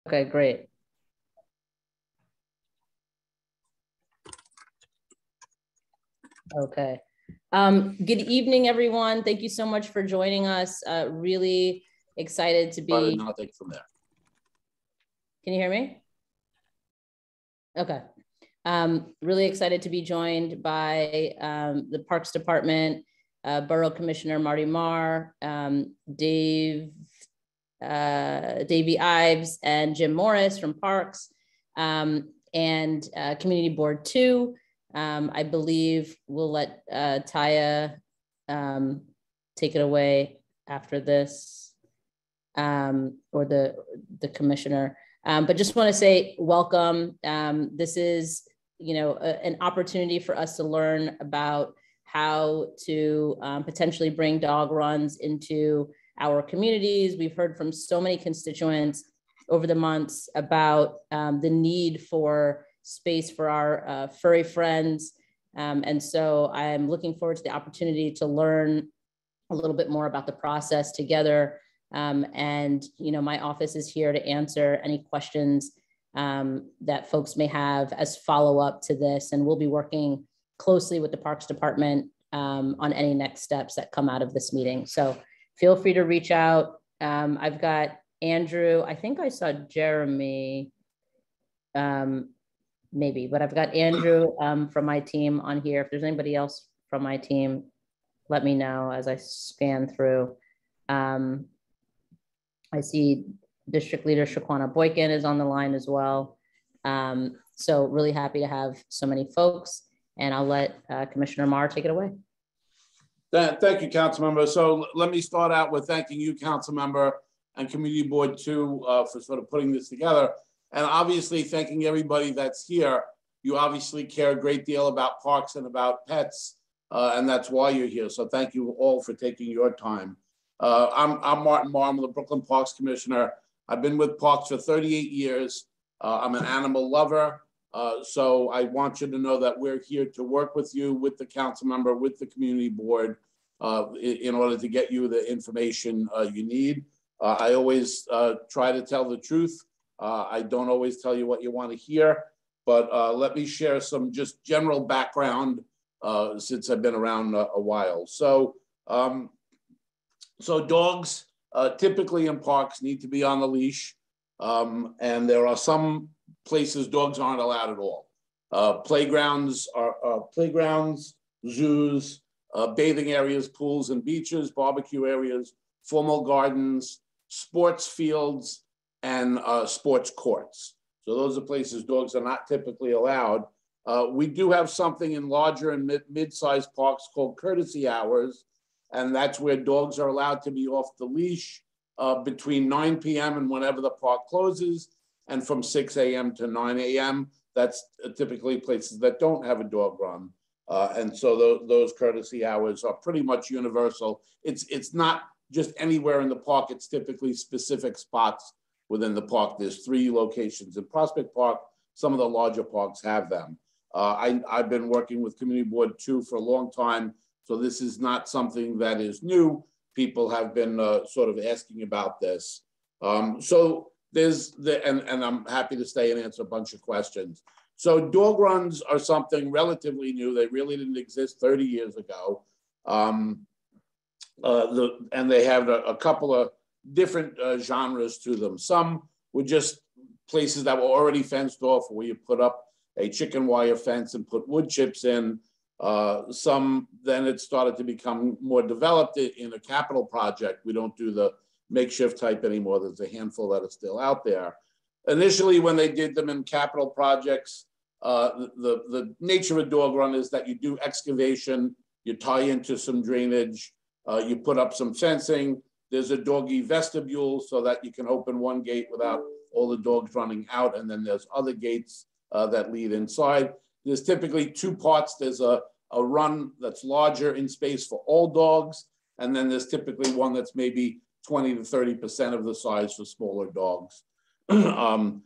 Okay, great. Okay. Good evening, everyone. Thank you so much for joining us. Really excited to be. I'll take it from there. Can you hear me? Okay. Really excited to be joined by the Parks Department, Borough Commissioner Marty Maher, Davey Ives, and Jim Morris from Parks, and Community Board 2. I believe we'll let Taya take it away after this, or the commissioner. But just want to say welcome. This is, an opportunity for us to learn about how to potentially bring dog runs into our communities. We've heard from so many constituents over the months about the need for space for our furry friends. And so I'm looking forward to the opportunity to learn a little bit more about the process together. And my office is here to answer any questions that folks may have as follow-up to this. And we'll be working closely with the Parks Department on any next steps that come out of this meeting. So feel free to reach out. I've got Andrew. I think I saw Jeremy, maybe, but I've got Andrew from my team on here. If there's anybody else from my team, let me know as I scan through. I see District Leader Shaquana Boykin is on the line as well. So really happy to have so many folks, and I'll let Commissioner Maher take it away. Thank you, Councilmember. So let me start out with thanking you, Councilmember, and Community Board 2 for sort of putting this together. And obviously thanking everybody that's here. You obviously care a great deal about parks and about pets, and that's why you're here. So thank you all for taking your time. I'm Martin Maher, I'm the Brooklyn Parks Commissioner. I've been with Parks for 38 years. I'm an animal lover. So I want you to know that we're here to work with you, with the council member, with the community board, in order to get you the information you need. I always try to tell the truth. I don't always tell you what you want to hear, but let me share some just general background since I've been around a while. So, dogs typically in parks need to be on the leash, and there are some places dogs aren't allowed at all. Playgrounds, zoos, bathing areas, pools and beaches, barbecue areas, formal gardens, sports fields, and sports courts. So those are places dogs are not typically allowed. We do have something in larger and mid-sized parks called courtesy hours, and that's where dogs are allowed to be off the leash between 9 p.m. and whenever the park closes, and from 6 a.m. to 9 a.m. That's typically places that don't have a dog run. And so those courtesy hours are pretty much universal. It's not just anywhere in the park, it's typically specific spots within the park. There's 3 locations in Prospect Park. Some of the larger parks have them. I've been working with Community Board 2 for a long time, so this is not something that is new. People have been sort of asking about this. So there's and I'm happy to stay and answer a bunch of questions. So dog runs are something relatively new. They really didn't exist 30 years ago. And they have a couple of different genres to them. Some were just places that were already fenced off, where you put up a chicken wire fence and put wood chips in. Some, then it started to become more developed in a capital project. We don't do the makeshift type anymore. There's a handful that are still out there. Initially, when they did them in capital projects, the nature of a dog run is that you do excavation, you tie into some drainage, you put up some fencing. There's a doggy vestibule so that you can open one gate without all the dogs running out, and then there's other gates that lead inside. There's typically 2 parts. There's a run that's larger in space for all dogs, and then there's typically one that's maybe 20 to 30% of the size for smaller dogs. And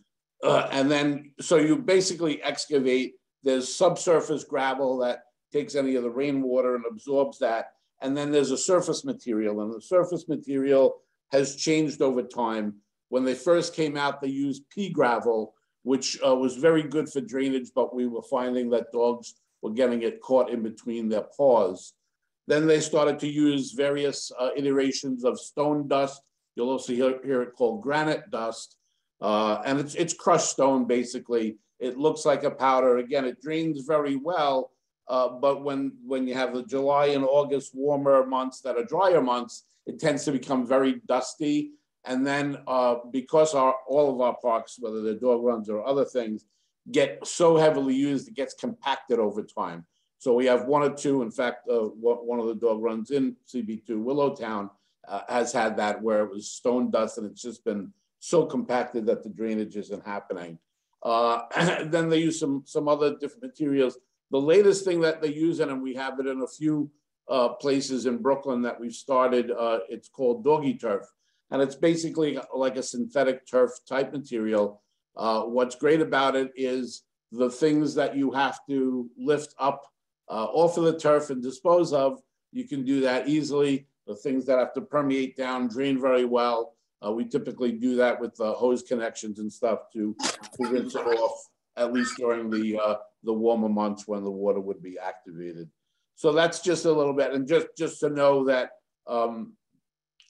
then, so you basically excavate. There's subsurface gravel that takes any of the rainwater and absorbs that. And then there's a surface material, and the surface material has changed over time. When they first came out, they used pea gravel, which was very good for drainage, but we were finding that dogs were getting it caught in between their paws. Then they started to use various iterations of stone dust. You'll also hear it called granite dust. And it's crushed stone, basically. It looks like a powder. Again, it drains very well, but when you have the July and August warmer months that are drier months, it tends to become very dusty. And then because all of our parks, whether they're dog runs or other things, get so heavily used, it gets compacted over time. So we have one or two, in fact, one of the dog runs in CB2, Willowtown, has had that where it was stone dust and it's just been so compacted that the drainage isn't happening. Then they use some other different materials. The latest thing that they use, and we have it in a few places in Brooklyn that we've started, it's called doggy turf. And it's basically like a synthetic turf type material. What's great about it is the things that you have to lift up off of the turf and dispose of, you can do that easily. The things that have to permeate down, drain very well. We typically do that with hose connections and stuff to rinse it off, at least during the warmer months when the water would be activated. So that's just a little bit, and just to know that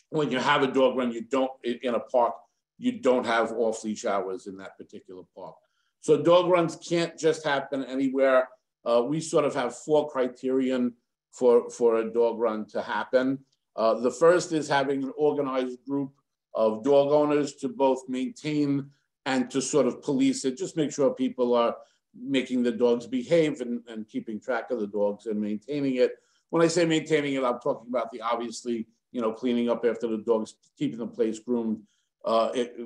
when you have a dog run, you don't, in a park, you don't have off-leash hours in that particular park. So dog runs can't just happen anywhere. We sort of have 4 criterion for a dog run to happen. The first is having an organized group of dog owners to both maintain and to sort of police it, just make sure people are making the dogs behave and keeping track of the dogs and maintaining it. When I say maintaining it, I'm talking about the obviously, cleaning up after the dogs, keeping the place groomed.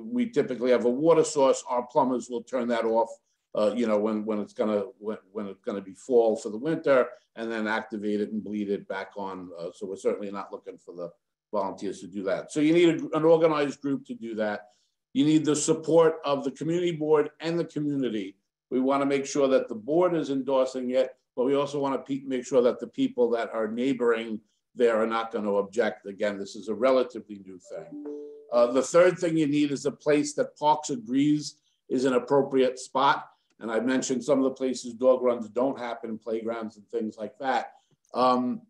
We typically have a water source. Our plumbers will turn that off, when it's gonna be fall for the winter, and then activate it and bleed it back on. So we're certainly not looking for the volunteers to do that. So you need an organized group to do that. You need the support of the community board and the community. We want to make sure that the board is endorsing it, but we also want to make sure that the people that are neighboring there are not going to object. Again, this is a relatively new thing. The third thing you need is a place that Parks agrees is an appropriate spot. And I mentioned some of the places dog runs don't happen, playgrounds and things like that. And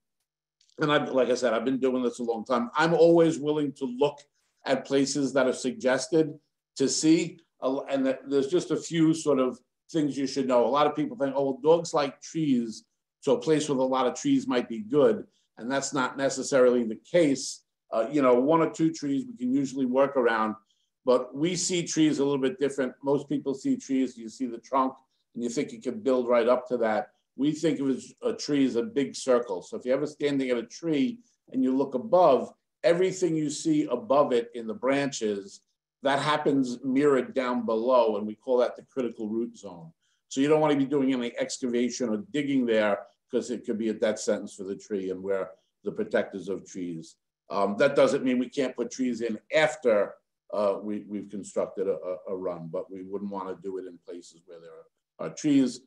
like I said, I've been doing this a long time. I'm always willing to look at places that are suggested to see. And there's just a few sort of things you should know. A lot of people think, oh, well, dogs like trees, so a place with a lot of trees might be good. And that's not necessarily the case. 1 or 2 trees we can usually work around, but we see trees a little bit different. Most people see trees, you see the trunk, and you think you can build right up to that. We think of a tree as a big circle. So if you're ever standing at a tree and you look above, everything you see above it in the branches, that happens mirrored down below, and we call that the critical root zone. So you don't want to be doing any excavation or digging there because it could be a death sentence for the tree, and we're the protectors of trees. That doesn't mean we can't put trees in after we've constructed a run, but we wouldn't want to do it in places where there are trees.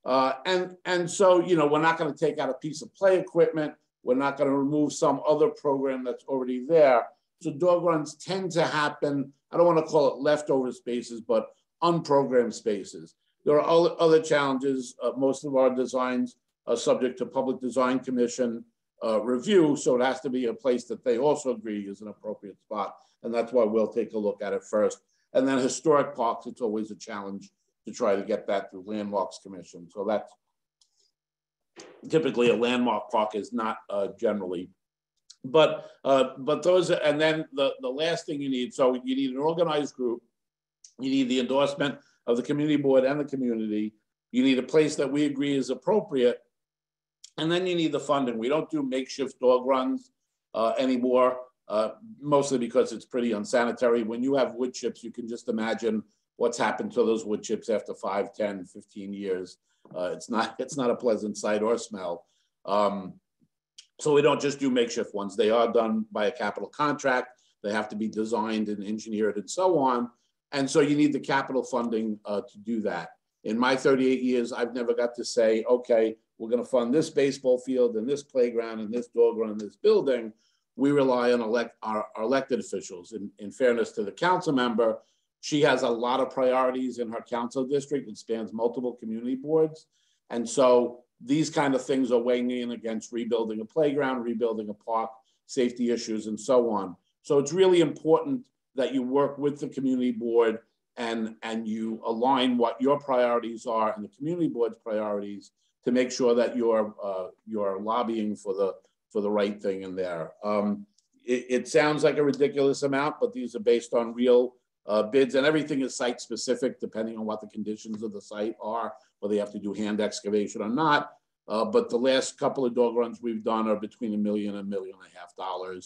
And so, we're not going to take out a piece of play equipment. We're not going to remove some other program that's already there. So dog runs tend to happen, I don't want to call it leftover spaces, but unprogrammed spaces. There are other challenges. Most of our designs are subject to Public Design Commission review, so it has to be a place that they also agree is an appropriate spot. And that's why we'll take a look at it first. And then historic parks, it's always a challenge to try to get that through Landmarks Commission. So that's typically a landmark park is not generally. But those, and then the last thing you need, so you need an organized group, you need the endorsement of the community board and the community, you need a place that we agree is appropriate, and then you need the funding. We don't do makeshift dog runs anymore, mostly because it's pretty unsanitary. When you have wood chips, you can just imagine what's happened to those wood chips after 5, 10, 15 years. It's not a pleasant sight or smell. So we don't just do makeshift ones. They are done by a capital contract. They have to be designed and engineered and so on. And so you need the capital funding to do that. In my 38 years, I've never got to say, okay, we're going to fund this baseball field and this playground and this dog run and this building. we rely on our elected officials. In fairness to the council member, she has a lot of priorities in her council district. It spans multiple community boards. And so these kind of things are weighing in against rebuilding a playground, rebuilding a park, safety issues, and so on. So it's really important that you work with the community board and you align what your priorities are and the community board's priorities to make sure that you're lobbying for the right thing in there. It sounds like a ridiculous amount, but these are based on real bids, and everything is site specific depending on what the conditions of the site are, whether you have to do hand excavation or not. But the last couple of dog runs we've done are between $1 million and $1.5 million.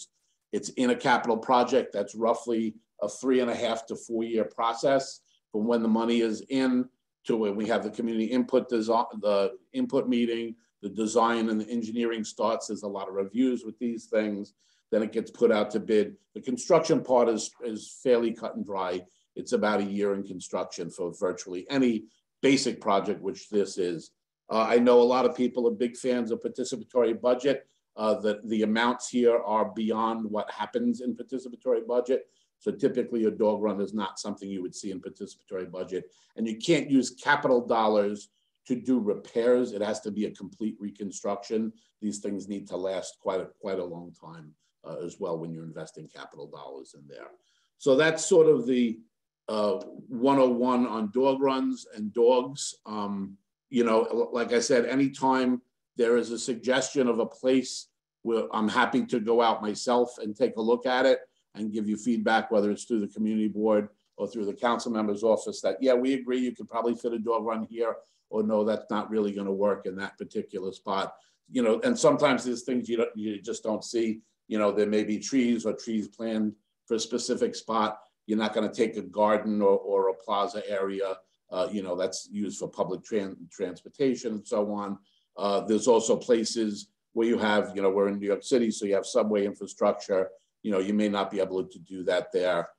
It's in a capital project that's roughly a 3.5 to 4 year process from when the money is in to when we have the community input, the input meeting, the design and the engineering starts. There's a lot of reviews with these things. Then it gets put out to bid. The construction part is fairly cut and dry. It's about a year in construction for virtually any basic project, which this is. I know a lot of people are big fans of participatory budget. The amounts here are beyond what happens in participatory budget. So typically a dog run is not something you would see in participatory budget. And you can't use capital dollars to do repairs. It has to be a complete reconstruction. These things need to last quite a long time as well when you're investing capital dollars in there. So that's sort of the 101 on dog runs and dogs. You know, like I said, anytime there is a suggestion of a place where I'm happy to go out myself and take a look at it and give you feedback, whether it's through the community board or through the council member's office, that, yeah, we agree you could probably fit a dog run here, or no, that's not really going to work in that particular spot. You know, and sometimes there's things you just don't see. You know, there may be trees or trees planned for a specific spot. You're not going to take a garden or a plaza area, you know, that's used for public transportation and so on. There's also places where you have, you know, we're in New York City, so you have subway infrastructure. You know, you may not be able to do that there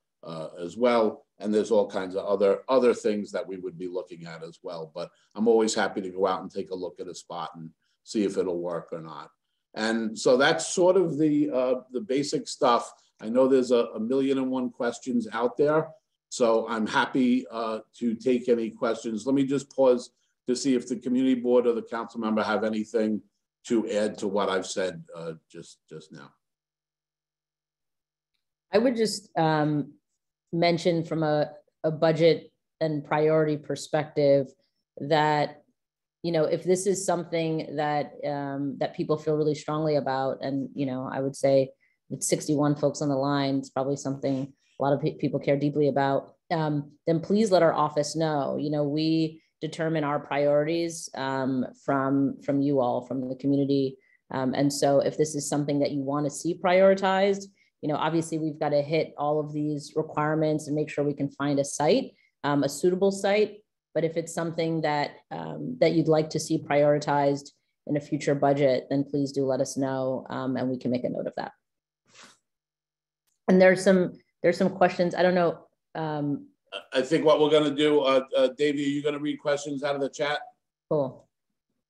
as well. And there's all kinds of other things that we would be looking at as well. But I'm always happy to go out and take a look at a spot and see if it'll work or not. And so that's sort of the basic stuff. I know there's a 1,000,001 questions out there, so I'm happy to take any questions. Let me just pause to see if the community board or the council member have anything to add to what I've said just now. I would just mention from a budget and priority perspective that, you know, if this is something that that people feel really strongly about, and, you know, I would say with 61 folks on the line, it's probably something a lot of people care deeply about, then please let our office know. You know, we determine our priorities from you all, from the community. And so if this is something that you want to see prioritized, you know, obviously we've got to hit all of these requirements and make sure we can find a site, a suitable site. But if it's something that that you'd like to see prioritized in a future budget, then please do let us know, and we can make a note of that. And there's some questions. I don't know. I think what we're going to do, Davey, are you going to read questions out of the chat? Cool.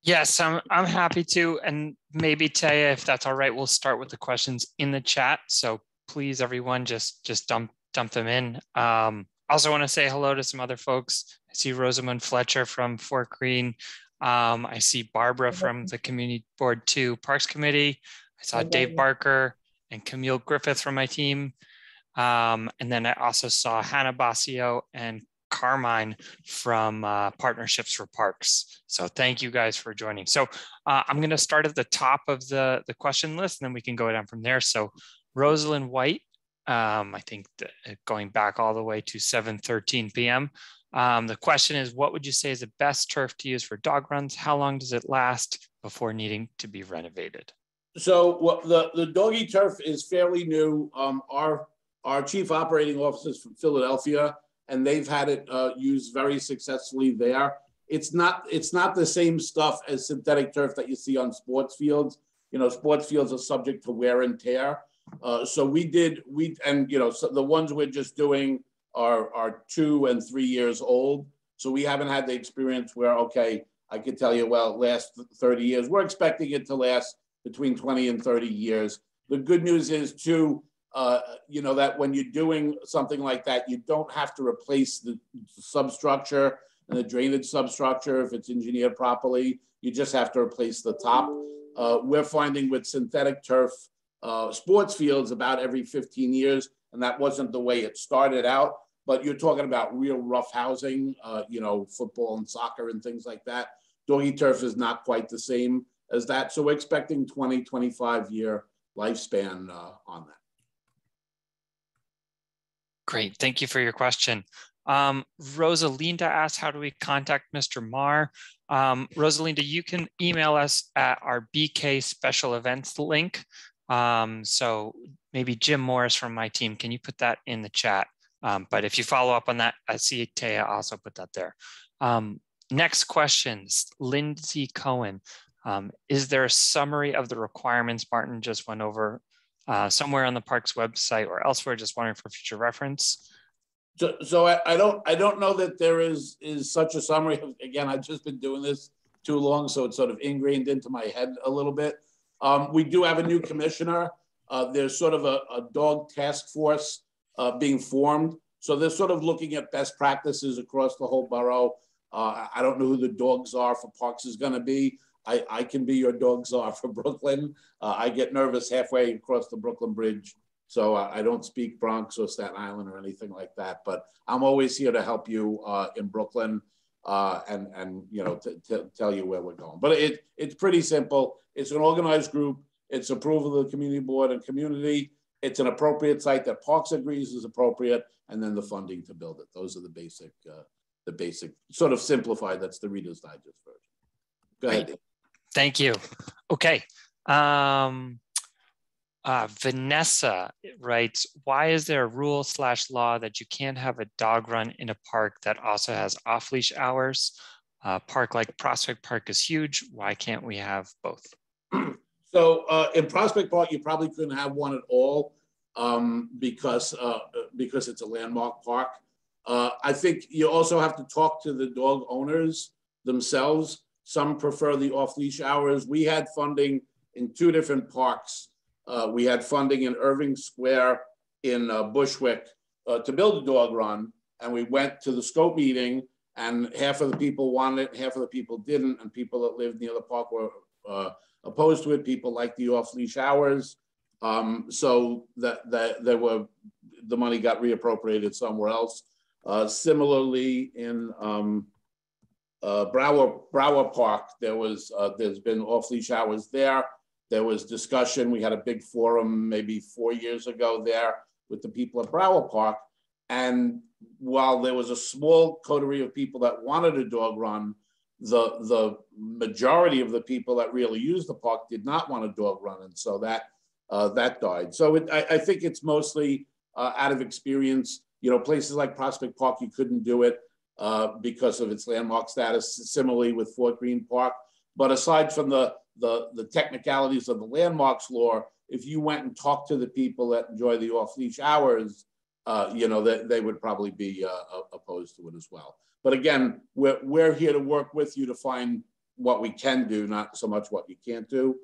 Yes, I'm happy to, and maybe Taya, if that's all right, we'll start with the questions in the chat. So please, everyone, just dump them in. Also want to say hello to some other folks. I see Rosamund Fletcher from Fort Greene. I see Barbara from the Community Board 2 Parks Committee. I saw Dave Barker and Camille Griffith from my team. And then I also saw Hannah Basio and Carmine from Partnerships for Parks. So thank you guys for joining. So I'm going to start at the top of the question list, and then we can go down from there. So Rosalind White, I think going back all the way to 7:13 p.m. The question is, what would you say is the best turf to use for dog runs? How long does it last before needing to be renovated? So the doggy turf is fairly new. Our chief operating officer is from Philadelphia, and they've had it used very successfully there. It's not the same stuff as synthetic turf that you see on sports fields. You know, sports fields are subject to wear and tear. So so the ones we're just doing are 2 and 3 years old. So we haven't had the experience where, okay, I could tell you, well, it lasts 30 years. We're expecting it to last between 20 and 30 years. The good news is too, you know, that when you're doing something like that, you don't have to replace the substructure and the drainage substructure if it's engineered properly. You just have to replace the top. We're finding with synthetic turf sports fields about every 15 years, and that wasn't the way it started out. But you're talking about real rough housing, you know, football and soccer and things like that. Doggy turf is not quite the same as that. So we're expecting 20, 25-year lifespan on that. Great, thank you for your question. Rosalinda asked, how do we contact Mr. Maher? Rosalinda, you can email us at our BK special events link. So maybe Jim Morris from my team, can you put that in the chat? But if you follow up on that, I see Taya also put that there. Next questions, Lindsay Cohen. Is there a summary of the requirements Martin just went over somewhere on the parks website or elsewhere? Just wondering for future reference. So I don't know that there is such a summary. Again, I've just been doing this too long, so it's sort of ingrained into my head a little bit. We do have a new commissioner. There's sort of a dog task force being formed. So they're sort of looking at best practices across the whole borough. I don't know who the dog czar for parks is going to be. I can be your dog czar for Brooklyn. I get nervous halfway across the Brooklyn Bridge. So I don't speak Bronx or Staten Island or anything like that. But I'm always here to help you in Brooklyn and you know, to tell you where we're going. But it's pretty simple. It's an organized group. It's approval of the community board and community. It's an appropriate site that Parks agrees is appropriate, and then the funding to build it. Those are the basic sort of simplified. That's the Reader's Digest version. Go ahead, Dave. Thank you. Okay. Vanessa writes, why is there a rule/law that you can't have a dog run in a park that also has off-leash hours? Park like Prospect Park is huge. Why can't we have both? So in Prospect Park, you probably couldn't have one at all because it's a landmark park. I think you also have to talk to the dog owners themselves. Some prefer the off-leash hours. We had funding in 2 different parks. We had funding in Irving Square in Bushwick to build a dog run. And we went to the scope meeting, and half of the people wanted it, half of the people didn't. And people that lived near the park were opposed to it. People liked the off-leash hours. So the money got reappropriated somewhere else. Similarly, in Brower Park, there's been off-leash hours there. There was discussion. We had a big forum maybe 4 years ago there with the people at Brower Park. And while there was a small coterie of people that wanted a dog run, the majority of the people that really used the park did not want a dog run. And so that died. So I think it's mostly out of experience. You know, places like Prospect Park, you couldn't do it because of its landmark status, similarly with Fort Greene Park. But aside from the technicalities of the landmarks law, if you went and talked to the people that enjoy the off-leash hours, you know, they would probably be opposed to it as well. But again, we're here to work with you to find what we can do, not so much what you can't do.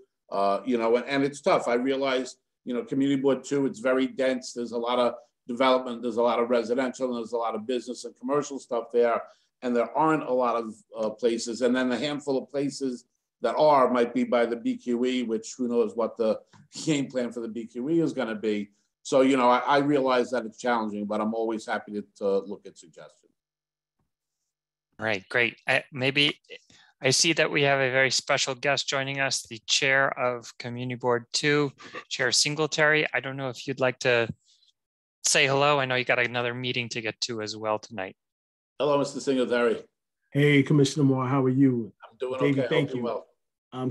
You know, and it's tough. I realize, you know, Community Board 2, it's very dense. There's a lot of development. There's a lot of residential, and there's a lot of business and commercial stuff there. And there aren't a lot of places. And then the handful of places that might be by the BQE, which who knows what the game plan for the BQE is going to be. So, you know, I realize that it's challenging, but I'm always happy to look at suggestions. All right, great. Maybe I see that we have a very special guest joining us, the chair of Community Board 2, Chair Singletary. I don't know if you'd like to say hello. I know you got another meeting to get to as well tonight. Hello, Mr. Singletary. Hey, Commissioner Moore, how are you? I'm doing David, okay. thank you. Well.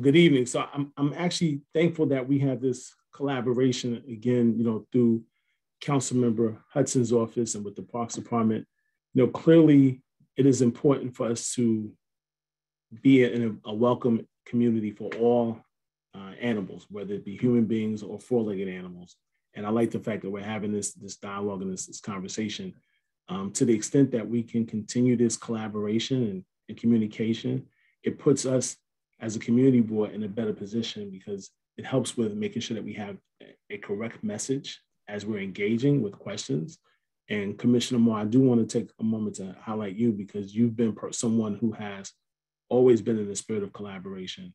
Good evening. So I'm actually thankful that we have this collaboration again, you know, through Councilmember Hudson's office and with the Parks Department. You know, clearly it is important for us to be in a welcome community for all animals, whether it be human beings or four-legged animals. And I like the fact that we're having this dialogue and this conversation to the extent that we can continue this collaboration and communication. It puts us as a community board in a better position because it helps with making sure that we have a correct message as we're engaging with questions. And Commissioner Moore, I do want to take a moment to highlight you because you've been someone who has always been in the spirit of collaboration,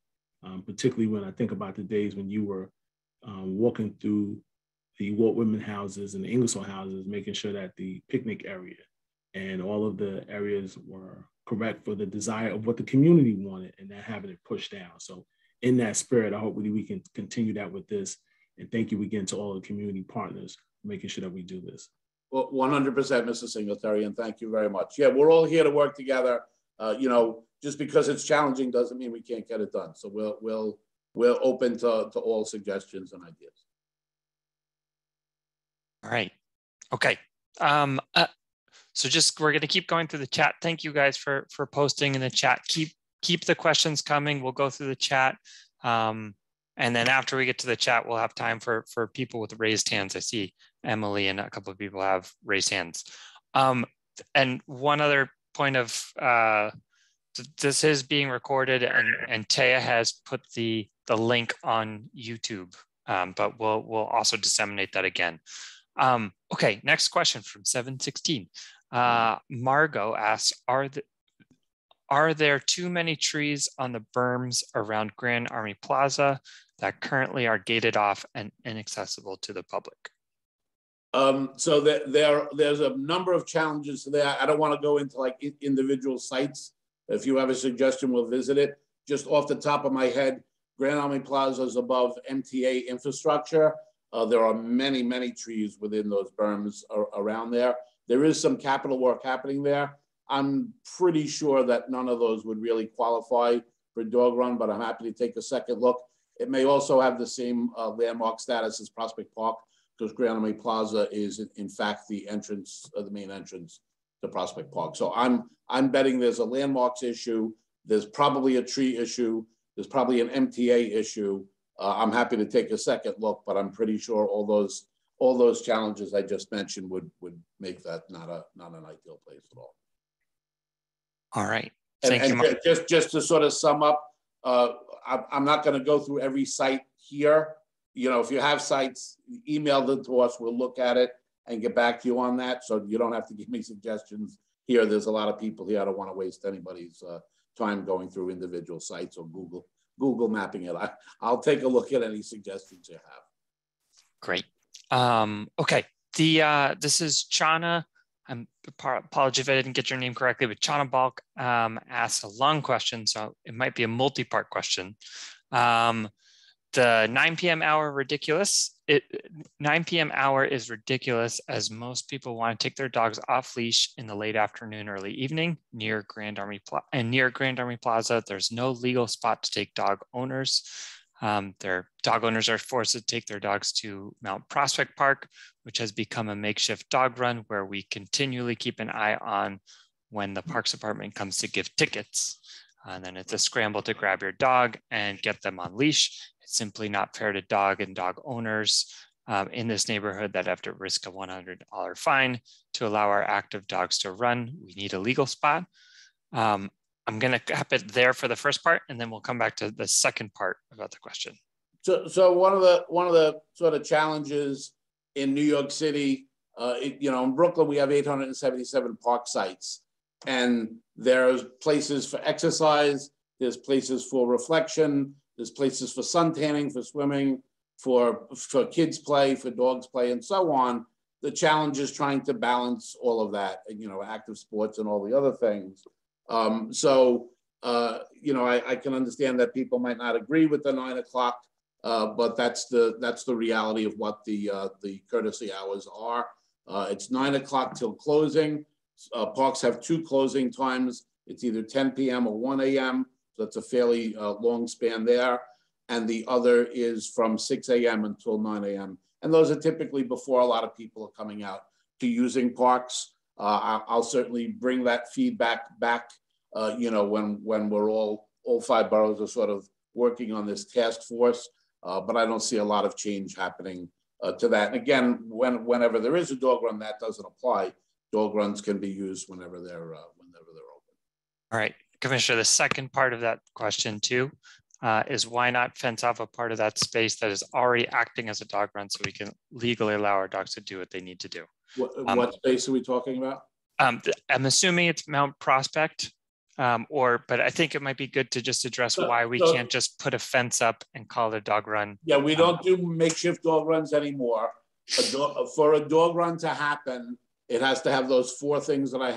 particularly when I think about the days when you were walking through the Walt Whitman houses and the Ingersoll houses, making sure that the picnic area and all of the areas were correct for the desire of what the community wanted and not having it pushed down. So in that spirit, I hope we can continue that with this. And thank you again to all the community partners for making sure that we do this. Well, 100%, Mr. Singletary, and thank you very much. Yeah, we're all here to work together. You know, just because it's challenging doesn't mean we can't get it done. So we're open to all suggestions and ideas. All right. Okay. So we're going to keep going through the chat. Thank you guys for posting in the chat. Keep the questions coming. We'll go through the chat. And then after we get to the chat, we'll have time for people with raised hands. I see Emily and a couple of people have raised hands. And one other point of this is being recorded, and Taya has put the link on YouTube, but we'll also disseminate that again. Okay, next question from 716. Margot asks, are there too many trees on the berms around Grand Army Plaza that currently are gated off and inaccessible to the public? So there's a number of challenges there. I don't want to go into like individual sites. If you have a suggestion, we'll visit it. Just off the top of my head, Grand Army Plaza is above MTA infrastructure. There are many, many trees within those berms around there. There is some capital work happening there. I'm pretty sure that none of those would really qualify for dog run, but I'm happy to take a second look. It may also have the same landmark status as Prospect Park, because Grand Army Plaza is in fact the entrance, the main entrance to Prospect Park. So I'm betting there's a landmarks issue. There's probably a tree issue. There's probably an MTA issue. I'm happy to take a second look, but I'm pretty sure all those challenges I just mentioned would make that not an ideal place at all. All right. Thank you. Just to sort of sum up, I'm not going to go through every site here. You know, if you have sites, email them to us. We'll look at it and get back to you on that. So you don't have to give me suggestions here. There's a lot of people here. I don't want to waste anybody's time going through individual sites or Google mapping it. I'll take a look at any suggestions you have. Great. Okay. This is Chana. Apologize if I didn't get your name correctly, but Chana Balk asked a long question, so it might be a multi-part question. The 9 p.m. hour ridiculous. 9 p.m. hour is ridiculous as most people want to take their dogs off leash in the late afternoon, early evening near Grand Army Plaza. There's no legal spot to take dog owners. Their dog owners are forced to take their dogs to Mount Prospect Park, which has become a makeshift dog run where we continually keep an eye on when the Parks Department comes to give tickets. And then it's a scramble to grab your dog and get them on leash. It's simply not fair to dog and dog owners in this neighborhood that have to risk a $100 fine to allow our active dogs to run. We need a legal spot. I'm going to cap it there for the first part, and then we'll come back to the second part about the question. So one of the sort of challenges in New York City, in Brooklyn, we have 877 park sites, and there's places for exercise, there's places for reflection, there's places for sun tanning, for swimming, for kids play, for dogs play, and so on. The challenge is trying to balance all of that, and, active sports and all the other things. I can understand that people might not agree with the 9 o'clock, but that's the reality of what the courtesy hours are. It's 9 o'clock till closing. Parks have 2 closing times. It's either 10 p.m. or 1 a.m. So that's a fairly long span there. And the other is from 6 a.m. until 9 a.m. And those are typically before a lot of people are coming out to using parks. I'll certainly bring that feedback back, when we're all 5 boroughs are sort of working on this task force. But I don't see a lot of change happening to that. And again, whenever there is a dog run, that doesn't apply. Dog runs can be used whenever they're open. All right, Commissioner, the second part of that question too. is why not fence off a part of that space that is already acting as a dog run so we can legally allow our dogs to do what they need to do. What space are we talking about? I'm assuming it's Mount Prospect, but I think it might be good to just address why we can't just put a fence up and call it a dog run. Yeah, we don't do makeshift dog runs anymore. For a dog run to happen, it has to have those 4 things that I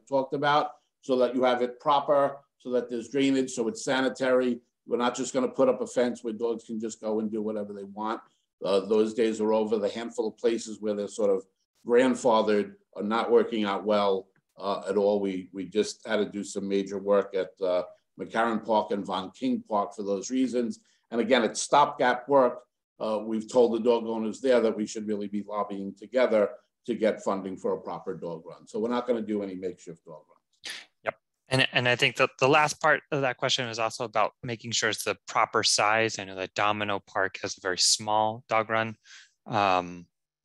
talked about, so that you have it proper, so that there's drainage, so it's sanitary. We're not just going to put up a fence where dogs can just go and do whatever they want. Those days are over. The handful of places where they're sort of grandfathered are not working out well at all. We just had to do some major work at McCarran Park and Von King Park for those reasons. And again, it's stopgap work. We've told the dog owners there that we should really be lobbying together to get funding for a proper dog run. So we're not going to do any makeshift dog runs. Yep. And I think that the last part of that question is also about making sure it's the proper size. I know that Domino Park has a very small dog run.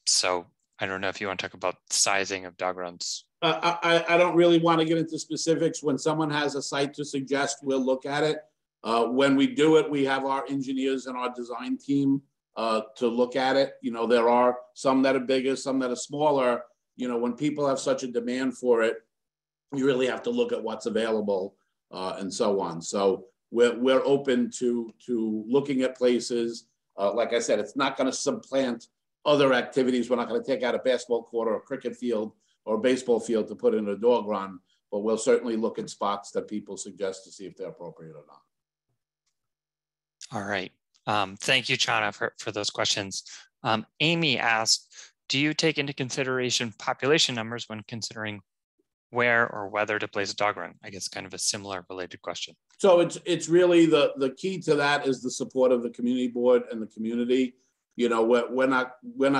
So I don't know if you want to talk about sizing of dog runs. I don't really want to get into specifics. When someone has a site to suggest, we'll look at it. When we do it, we have our engineers and our design team to look at it. You know, there are some that are bigger, some that are smaller. You know, when people have such a demand for it, you really have to look at what's available and so on. So we're open to looking at places. Like I said, it's not going to supplant other activities. We're not going to take out a basketball court or a cricket field or a baseball field to put in a dog run, but we'll certainly look at spots that people suggest to see if they're appropriate or not. All right. Thank you, Chana, for those questions. Amy asked, do you take into consideration population numbers when considering where or whether to place a dog run? I guess kind of a similar related question. So it's really the key to that is the support of the community board and the community. You know, we're not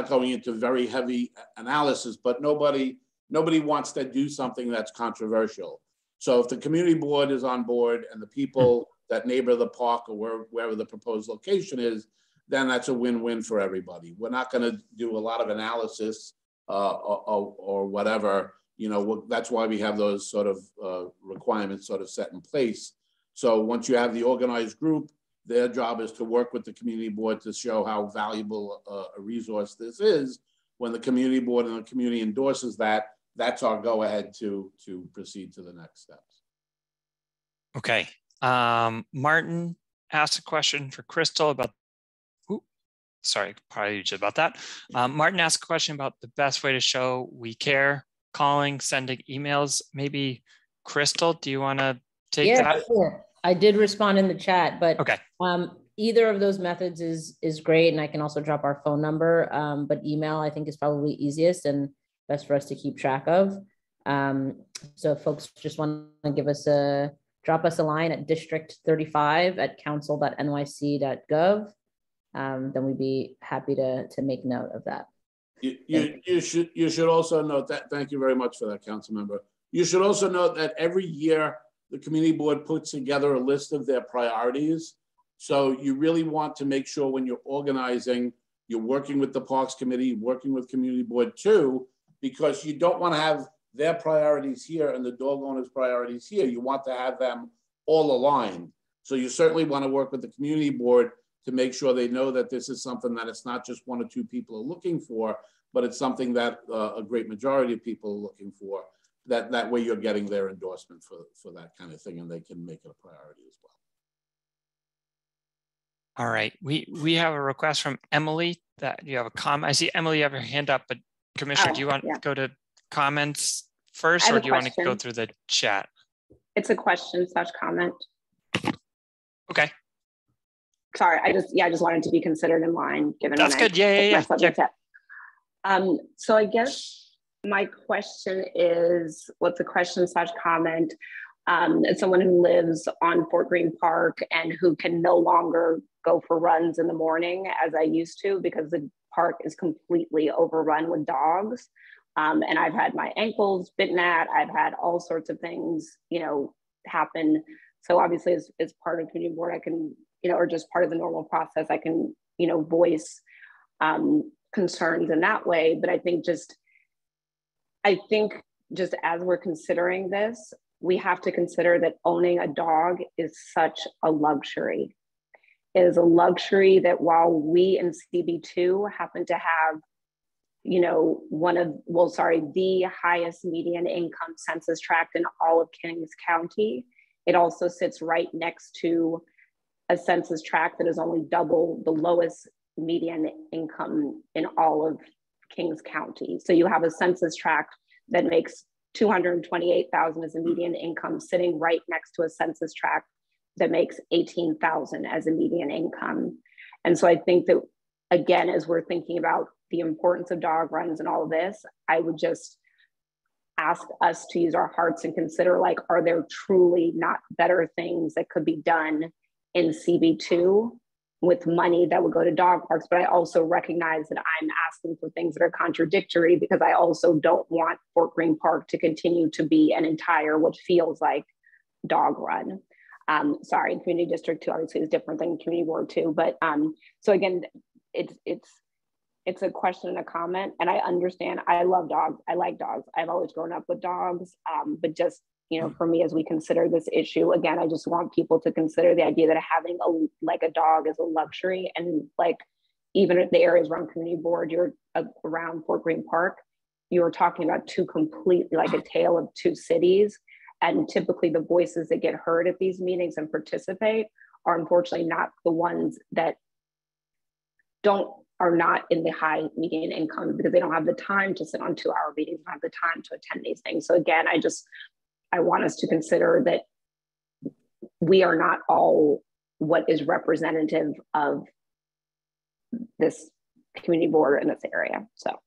going into very heavy analysis, but nobody wants to do something that's controversial. So if the community board is on board and the people that neighbor the park or wherever the proposed location is, then that's a win-win for everybody. We're not going to do a lot of analysis or whatever. You know, that's why we have those sort of requirements sort of set in place. So once you have the organized group, their job is to work with the community board to show how valuable a resource this is. When the community board and the community endorses that, that's our go-ahead to proceed to the next steps. Okay. Martin asked a question for Crystal about, sorry, probably just about that. Martin asked a question about the best way to show we care, calling, sending emails. Maybe Crystal, do you want to take that? Yeah, sure. I did respond in the chat, but okay. Either of those methods is great. And I can also drop our phone number, but email I think is probably easiest and best for us to keep track of. So if folks just want to drop us a line at district35@council.nyc.gov, then we'd be happy to make note of that. You should also note that, thank you very much for that, council member. You should also note that every year the community board puts together a list of their priorities. So you really want to make sure when you're organizing, you're working with the Parks Committee, working with community board too, because you don't want to have their priorities here and the dog owners' priorities here. You want to have them all aligned. So you certainly want to work with the community board to make sure they know that this is something that it's not just 1 or 2 people are looking for, but it's something that a great majority of people are looking for. That way you're getting their endorsement for that kind of thing, and they can make it a priority as well. All right, we have a request from Emily that you have a comment. I see Emily, you have your hand up, but Commissioner, do you want to go to comments first, or do you want to go through the chat? It's a question/comment. Okay. Sorry, I just wanted to be considered in line given. That's good. Yeah. So I guess my question is, what's a question/comment? As someone who lives on Fort Greene Park and who can no longer go for runs in the morning as I used to because the park is completely overrun with dogs. And I've had my ankles bitten at, I've had all sorts of things, happen. So obviously as part of community board, I can, or just part of the normal process, I can, voice concerns in that way. But I think just as we're considering this, we have to consider that owning a dog is such a luxury. is a luxury that while we in CB2 happen to have, you know, the highest median income census tract in all of Kings County, it also sits right next to a census tract that is only double the lowest median income in all of Kings County. So you have a census tract that makes $228,000 as a median income sitting right next to a census tract that makes $18,000 as a median income. And so I think that, again, as we're thinking about the importance of dog runs and all of this, I would just ask us to use our hearts and consider, like, are there truly not better things that could be done in CB2 with money that would go to dog parks? But I also recognize that I'm asking for things that are contradictory, because I also don't want Fort Greene Park to continue to be an entire, what feels like, dog run. Sorry, Community District 2 obviously is different than Community Ward 2, but so again, it's a question and a comment, and I understand. I love dogs. I like dogs. I've always grown up with dogs, but just, you know, for me, as we consider this issue, again, I just want people to consider the idea that having a dog is a luxury. And like, even if the areas around Community Board, you're around Fort Greene Park, you're talking about two completely, like, a tale of two cities. And typically the voices that get heard at these meetings and participate are unfortunately not the ones that are not in the high median income, because they don't have the time to sit on 2-hour meetings, don't have the time to attend these things. So again, I want us to consider that we are not all what is representative of this community board in this area. So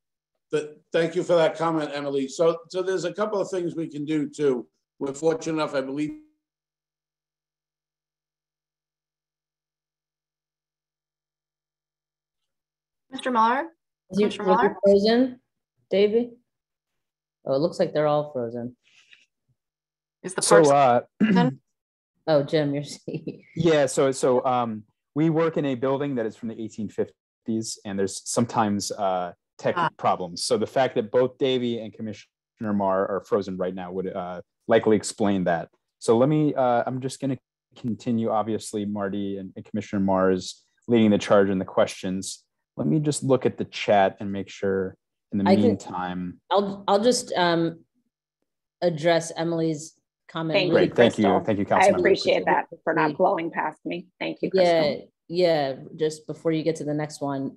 thank you for that comment, Emily. So there's a couple of things we can do too. We're fortunate enough, I believe. Mr. Maher? Was you frozen, Davey? Oh, it looks like they're all frozen. Is the parks oh, Jim, you're yeah, so we work in a building that is from the 1850s, and there's sometimes tech problems. So the fact that both Davey and Commissioner Maher are frozen right now would likely explain that. So let me, I'm just going to continue. Obviously, Marty and Commissioner Maher is leading the charge in the questions. Let me just look at the chat and make sure in the meantime. I'll just address Emily's comment. Great, thank you, Councilmember. I appreciate that for not blowing past me. Thank you, Crystal. Yeah. Just before you get to the next one,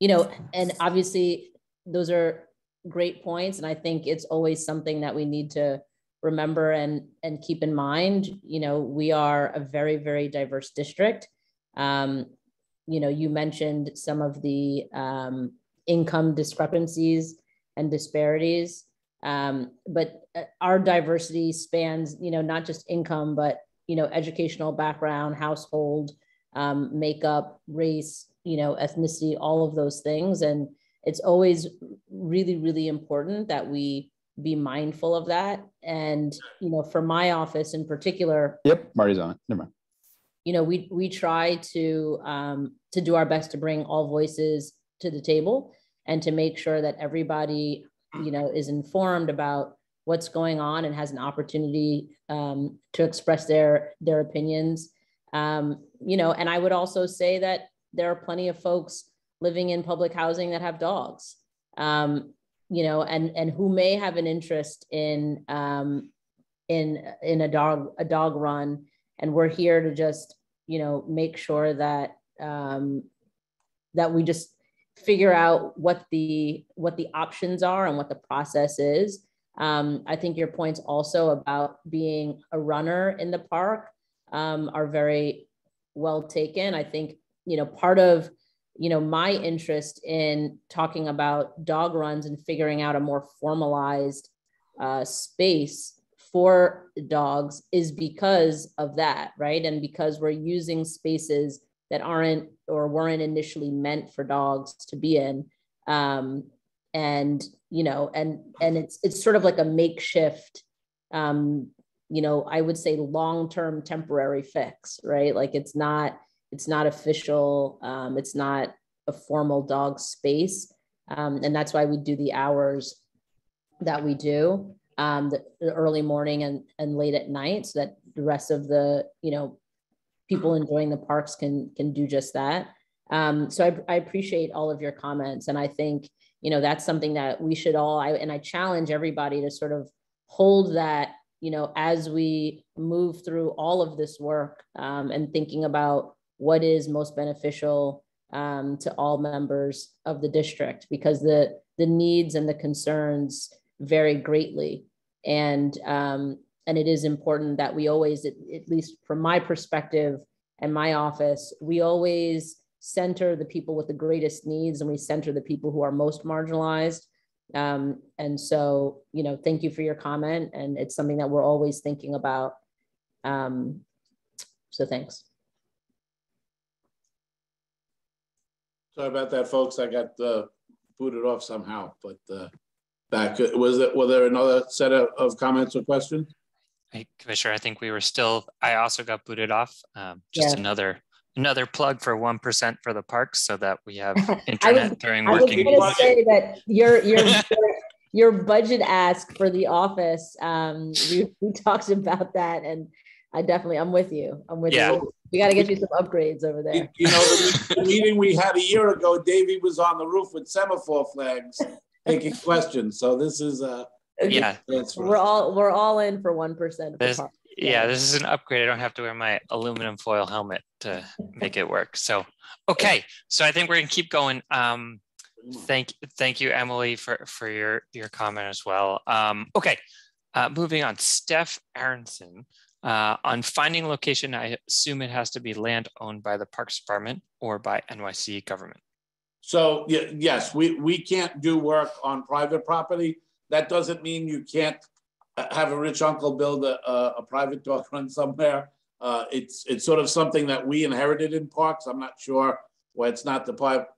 you know, and obviously those are great points, and I think it's always something that we need to remember and keep in mind. You know, we are a very, very diverse district. You know, you mentioned some of the income discrepancies and disparities, but our diversity spans, you know, not just income, but, you know, educational background, household, makeup, race, you know, ethnicity, all of those things. And it's always really, really important that we be mindful of that. And, you know, for my office in particular. Yep, Marty's on it. Never mind. You know, we try to do our best to bring all voices to the table and to make sure that everybody, you know, is informed about what's going on and has an opportunity to express their opinions. You know, and I would also say that there are plenty of folks living in public housing that have dogs, you know, and who may have an interest in a dog run. And we're here to just, you know, make sure that that we just figure out what the options are and what the process is. I think your points also about being a runner in the park are very well taken. I think, you know, part of, you know, my interest in talking about dog runs and figuring out a more formalized space for dogs is because of that, right? And because we're using spaces that aren't or weren't initially meant for dogs to be in. And, you know, and it's sort of like a makeshift, you know, I would say long-term temporary fix, right? Like it's not official. It's not a formal dog space. And that's why we do the hours that we do, the early morning and late at night, so that the rest of the, you know, people enjoying the parks can do just that. So I appreciate all of your comments. And I think, you know, that's something that we should all, I challenge everybody to sort of hold that, you know, as we move through all of this work and thinking about what is most beneficial to all members of the district, because the needs and the concerns vary greatly. And it is important that we always, at least from my perspective and my office, we always center the people with the greatest needs, and we center the people who are most marginalized. And so, you know, thank you for your comment. And it's something that we're always thinking about. So thanks. Sorry about that, folks. I got booted off somehow, but back. Were there another set of comments or questions? Hey, Commissioner, I think we were still, I also got booted off. Just another plug for 1% for the parks so that we have internet during working meetings. I was going to say that your budget ask for the office, we talked about that, and I'm with you. You. We got to get you some upgrades over there. You know, the meeting we had a year ago, Davey was on the roof with semaphore flags taking questions. So this is we're all in for 1% of the park. Yeah, this is an upgrade. I don't have to wear my aluminum foil helmet to make it work. So, okay. So I think we're gonna keep going. Thank you, Emily, for your comment as well. Okay, moving on. Steph Aronson, on finding location, I assume it has to be land owned by the Parks Department or by NYC government. So yes, we can't do work on private property. That doesn't mean you can't have a rich uncle build a private dog run somewhere. It's sort of something that we inherited in parks. I'm not sure why it's not the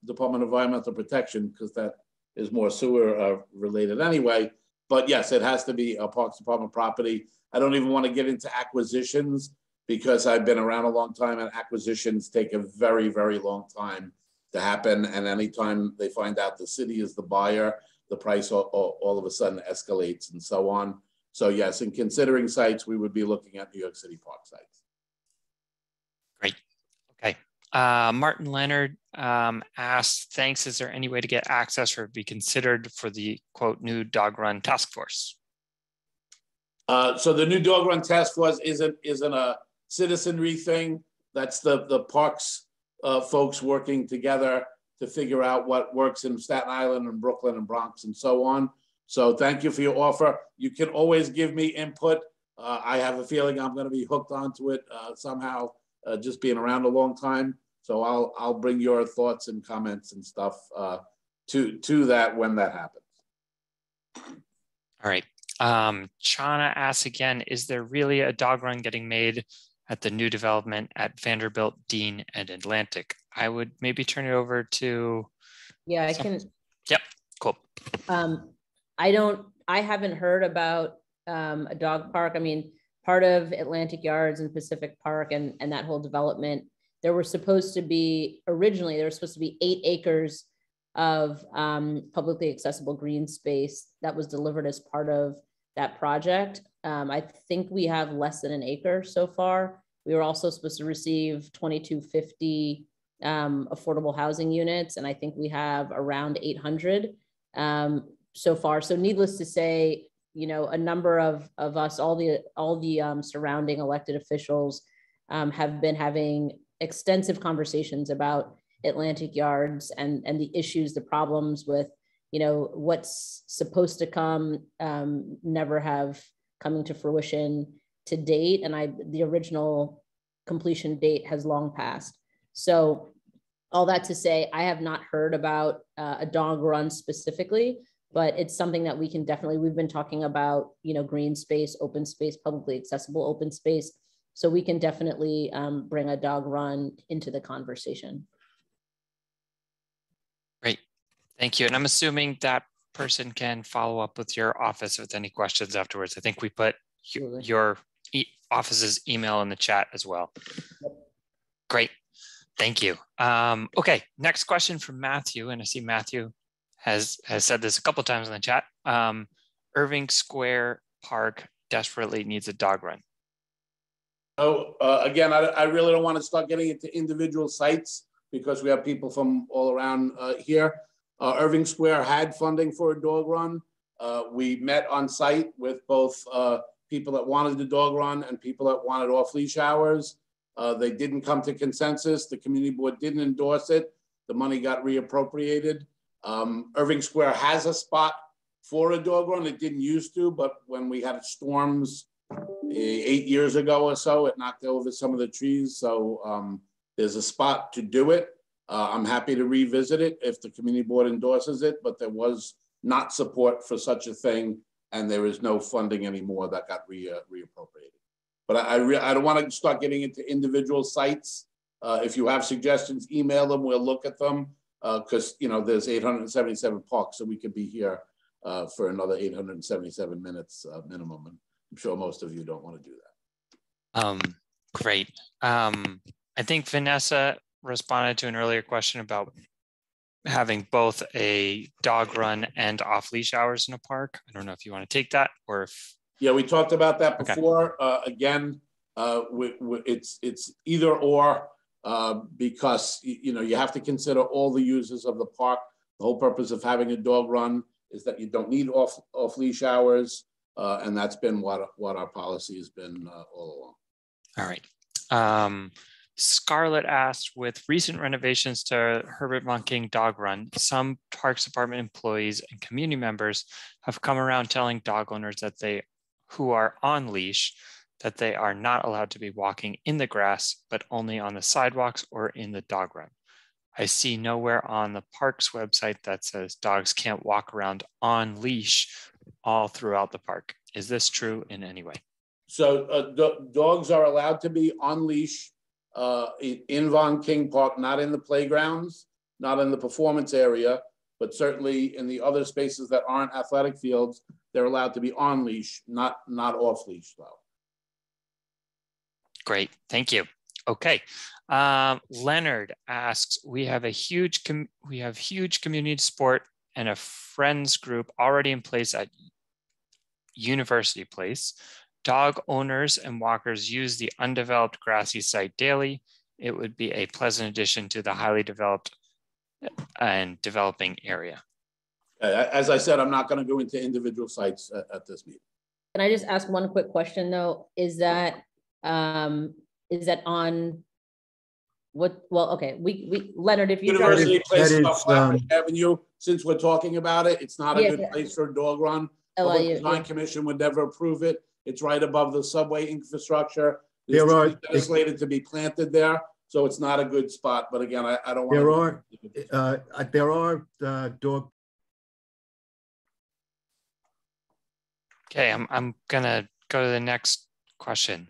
Department of Environmental Protection, because that is more sewer related anyway. But yes, it has to be a Parks Department property. I don't even want to get into acquisitions, because I've been around a long time, and acquisitions take a very, very long time to happen. And anytime they find out the city is the buyer, the price all of a sudden escalates and so on. So yes, in considering sites, we would be looking at New York City park sites. Great. Okay. Martin Leonard asked, thanks, is there any way to get access or be considered for the quote new dog run task force? So the new dog run task force isn't a citizenry thing. That's the parks folks working together to figure out what works in Staten Island and Brooklyn and Bronx and so on. So thank you for your offer. You can always give me input. I have a feeling I'm going to be hooked onto it somehow, just being around a long time. So I'll bring your thoughts and comments and stuff to that when that happens. All right. Chana asks again, is there really a dog run getting made at the new development at Vanderbilt, Dean, and Atlantic? I would maybe turn it over to. Yeah, I can. Yep, cool. I haven't heard about a dog park. I mean, part of Atlantic Yards and Pacific Park and that whole development, there were supposed to be, originally, there was supposed to be 8 acres of publicly accessible green space that was delivered as part of that project. I think we have less than an acre so far. We were also supposed to receive 2250 affordable housing units, and I think we have around 800 so far. So needless to say, you know, a number of us, all the surrounding elected officials have been having extensive conversations about Atlantic Yards and the issues, the problems with, you know, what's supposed to come never have coming to fruition to date. And the original completion date has long passed. So all that to say, I have not heard about a dog run specifically, but it's something that we can definitely, we've been talking about, you know, green space, open space, publicly accessible open space. So we can definitely bring a dog run into the conversation. Great, thank you. And I'm assuming that person can follow up with your office with any questions afterwards. I think we put your office's email in the chat as well. Yep. Great, thank you. Okay, next question from Matthew, and I see Matthew has said this a couple of times in the chat. Irving Square Park desperately needs a dog run. So again, I really don't want to start getting into individual sites because we have people from all around here. Irving Square had funding for a dog run. We met on site with both people that wanted the dog run and people that wanted off-leash hours. They didn't come to consensus. The community board didn't endorse it. The money got reappropriated. Irving Square has a spot for a dog run. It didn't used to, but when we had storms 8 years ago or so, it knocked over some of the trees. So there's a spot to do it. I'm happy to revisit it if the community board endorses it, but there was not support for such a thing, and there is no funding anymore that got reappropriated. But I don't want to start getting into individual sites. If you have suggestions, email them. We'll look at them because there's 877 parks, so we could be here for another 877 minutes minimum. And I'm sure most of you don't want to do that. Great. I think Vanessa responded to an earlier question about having both a dog run and off-leash hours in a park. I don't know if you want to take that or if... Yeah, we talked about that before. Okay. Again, it's either or because you have to consider all the users of the park. The whole purpose of having a dog run is that you don't need off-leash hours, and that's been what our policy has been all along. All right. Scarlett asked, with recent renovations to Herbert Von King Dog Run, some Parks Department employees and community members have come around telling dog owners who are on leash that they are not allowed to be walking in the grass, but only on the sidewalks or in the dog run. I see nowhere on the park's website that says dogs can't walk around on leash all throughout the park. Is this true in any way? So dogs are allowed to be on leash in Von King Park, not in the playgrounds, not in the performance area, but certainly in the other spaces that aren't athletic fields, they're allowed to be on leash, not off leash though. Great, thank you. Okay, Leonard asks, we have huge community support and a friends group already in place at University Place. Dog owners and walkers use the undeveloped grassy site daily. It would be a pleasant addition to the highly developed and developing area. As I said, I'm not going to go into individual sites at this meeting. Can I just ask one quick question though? Is that on what? Well, okay. We Leonard, if you University Place off Lafayette Avenue. Since we're talking about it, it's not a good place for a dog run. The Design Commission would never approve it. It's right above the subway infrastructure. There's trees that are slated to be planted there, so it's not a good spot. But again, I don't want. There are dog. Okay, I'm gonna go to the next question.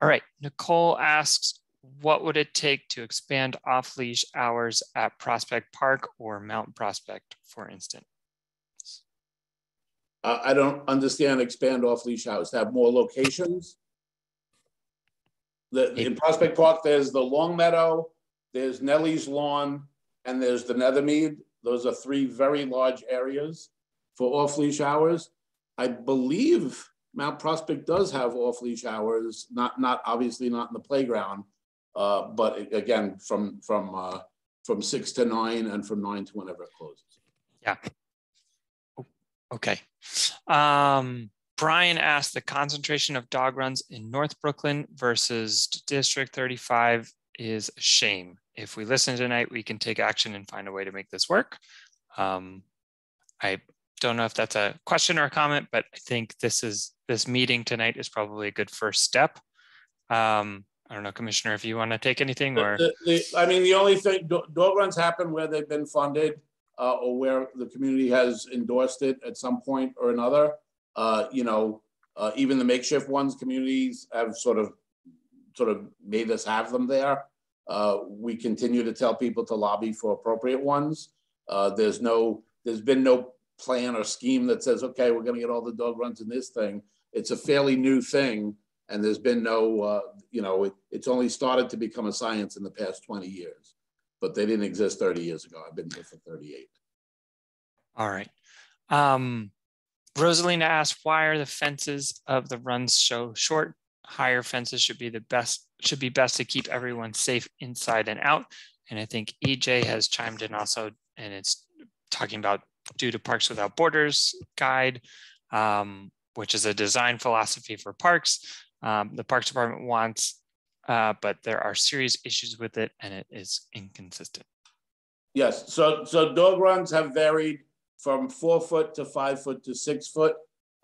All right, Nicole asks, what would it take to expand off-leash hours at Prospect Park or Mount Prospect, for instance? I don't understand expand off-leash hours. To have more locations. In Prospect Park, there's the Long Meadow, there's Nellie's Lawn, and there's the Nethermead. Those are three very large areas for off-leash hours. I believe Mount Prospect does have off-leash hours, not obviously not in the playground, but again from 6 to 9 and from 9 to whenever it closes. Yeah. Okay. Brian asked, the concentration of dog runs in North Brooklyn versus District 35 is a shame. If we listen tonight, we can take action and find a way to make this work. I don't know if that's a question or a comment, but I think this meeting tonight is probably a good first step. I don't know, Commissioner, if you want to take anything or. I mean, the only thing, dog runs happen where they've been funded or where the community has endorsed it at some point or another. Even the makeshift ones, communities have sort of made us have them there. We continue to tell people to lobby for appropriate ones. There's been no plan or scheme that says, okay, we're going to get all the dog runs in this thing. It's a fairly new thing, and there's been no, it's only started to become a science in the past 20 years, but they didn't exist 30 years ago. I've been here for 38. All right. Rosalina asked, why are the fences of the runs so short? higher fences should be best to keep everyone safe inside and out. And I think EJ has chimed in also, and it's talking about due to Parks Without Borders guide, which is a design philosophy for parks. The Parks Department wants, but there are serious issues with it and it is inconsistent. Yes, so dog runs have varied from 4 foot to 5 foot to 6 foot.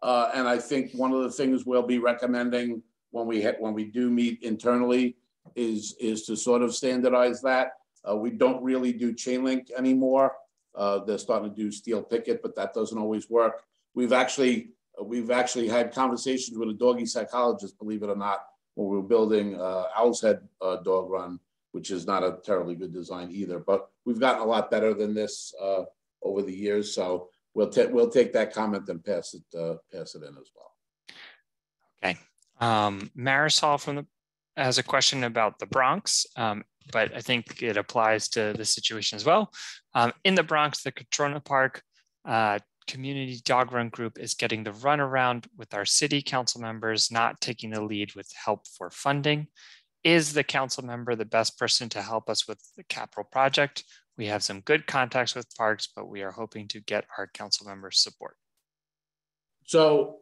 And I think one of the things we'll be recommending when we do meet internally is to sort of standardize that. We don't really do chain link anymore. They're starting to do steel picket, but that doesn't always work. We've actually had conversations with a doggy psychologist, believe it or not, when we were building Owl's Head dog run, which is not a terribly good design either. But we've gotten a lot better than this over the years. So we'll take that comment and pass it in as well. Okay. Marisol has a question about the Bronx, but I think it applies to the situation as well. In the Bronx, the Catrona Park community dog run group is getting the runaround with our city council members not taking the lead with help for funding. Is the council member the best person to help us with the capital project? We have some good contacts with parks, but we are hoping to get our council members' support. So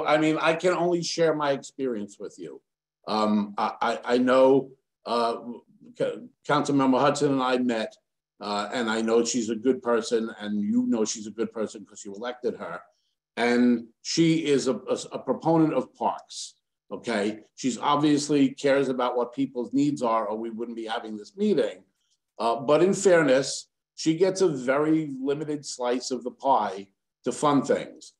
I mean, I can only share my experience with you. I know Councilmember Hudson and I met, and I know she's a good person, and you know she's a good person because you elected her. And she is a proponent of parks, okay? She's obviously cares about what people's needs are, or we wouldn't be having this meeting. But in fairness, she gets a very limited slice of the pie to fund things.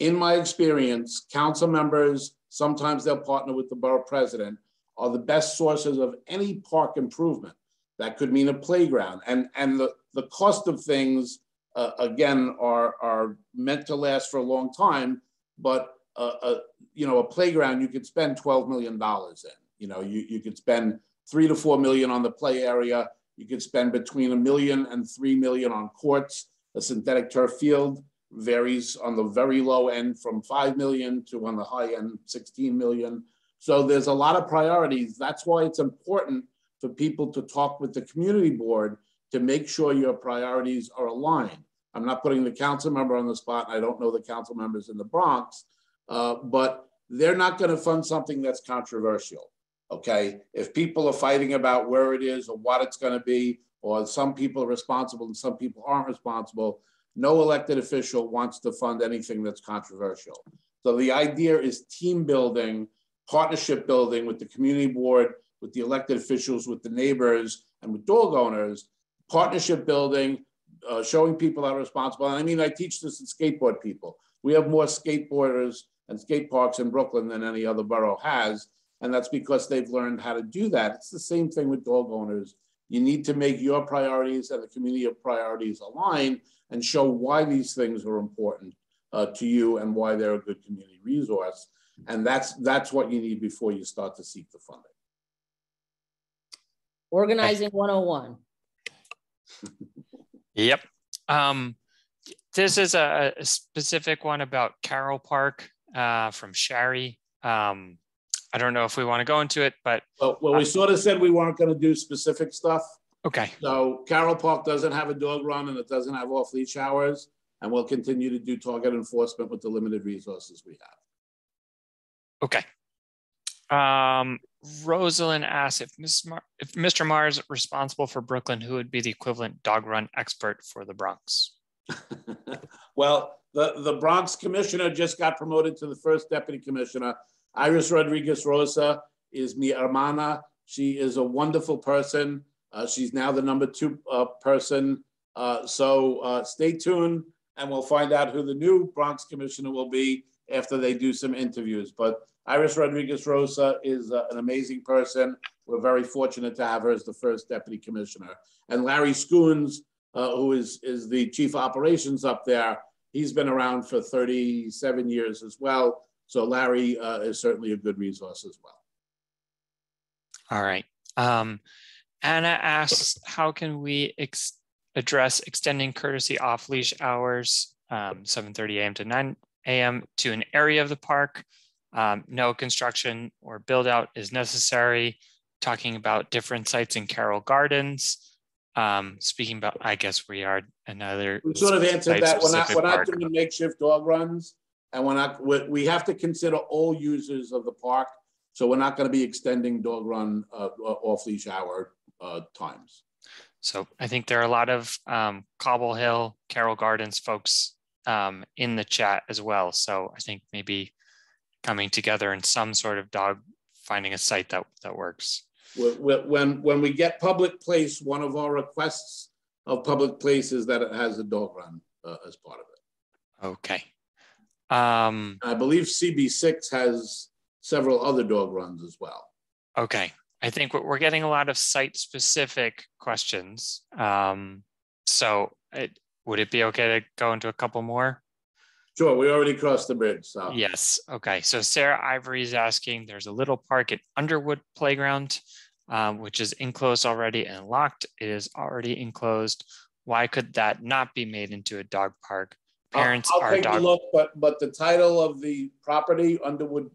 In my experience, council members, sometimes they'll partner with the borough president, are the best sources of any park improvement. That could mean a playground. And the cost of things, again, are meant to last for a long time, but you know, a playground you could spend $12 million in. You know, you could spend $3 to $4 million on the play area. You could spend between $1 million and $3 million on courts. A synthetic turf field varies on the very low end from 5 million to on the high end, 16 million. So there's a lot of priorities. That's why it's important for people to talk with the community board to make sure your priorities are aligned. I'm not putting the council member on the spot. I don't know the council members in the Bronx, but they're not going to fund something that's controversial. Okay, if people are fighting about where it is or what it's going to be, or some people are responsible and some people aren't responsible, no elected official wants to fund anything that's controversial. So the idea is team building, partnership building with the community board, with the elected officials, with the neighbors, and with dog owners, partnership building, showing people are responsible. And I mean, I teach this to skateboard people. We have more skateboarders and skate parks in Brooklyn than any other borough has. And that's because they've learned how to do that. It's the same thing with dog owners. You need to make your priorities and the community of priorities align and show why these things are important to you and why they're a good community resource. And that's what you need before you start to seek the funding. Organizing 101. Yep. This is a specific one about Carroll Park from Shari. I don't know if we want to go into it, but well, we sort of said we weren't going to do specific stuff. Okay. So Carroll Park doesn't have a dog run and it doesn't have off-leash hours, and we'll continue to do target enforcement with the limited resources we have. Okay. Rosalind asks if Mr. Maher is responsible for Brooklyn, who would be the equivalent dog run expert for the Bronx? Well, the Bronx commissioner just got promoted to the first deputy commissioner. Iris Rodriguez Rosa is mi hermana. She is a wonderful person. She's now the #2 person. So stay tuned and we'll find out who the new Bronx commissioner will be after they do some interviews. But Iris Rodriguez Rosa is an amazing person. We're very fortunate to have her as the first deputy commissioner. And Larry Schoons, who is the chief operations up there, he's been around for 37 years as well. So Larry is certainly a good resource as well. All right. Anna asks, how can we address extending courtesy off-leash hours, 7:30 a.m. to 9 a.m. to an area of the park? no construction or build out is necessary. Talking about different sites in Carroll Gardens. Speaking about, I guess we are another. We sort of answered that. We're not doing makeshift dog runs, and we have to consider all users of the park. So we're not going to be extending dog run off leash hour times. So I think there are a lot of Cobble Hill, Carroll Gardens folks in the chat as well. So I think maybe coming together in some sort of finding a site that works. When we get public place, one of our requests of public place is that it has a dog run as part of it. Okay. I believe CB6 has several other dog runs as well. Okay. I think we're getting a lot of site-specific questions. So would it be okay to go into a couple more? Sure, we already crossed the bridge. So. Yes, okay. So Sarah Ivory is asking, there's a little park at Underwood Playground, which is enclosed already and locked. It is already enclosed. Why could that not be made into a dog park? Parents I'll take a look, but the title of the property, Underwood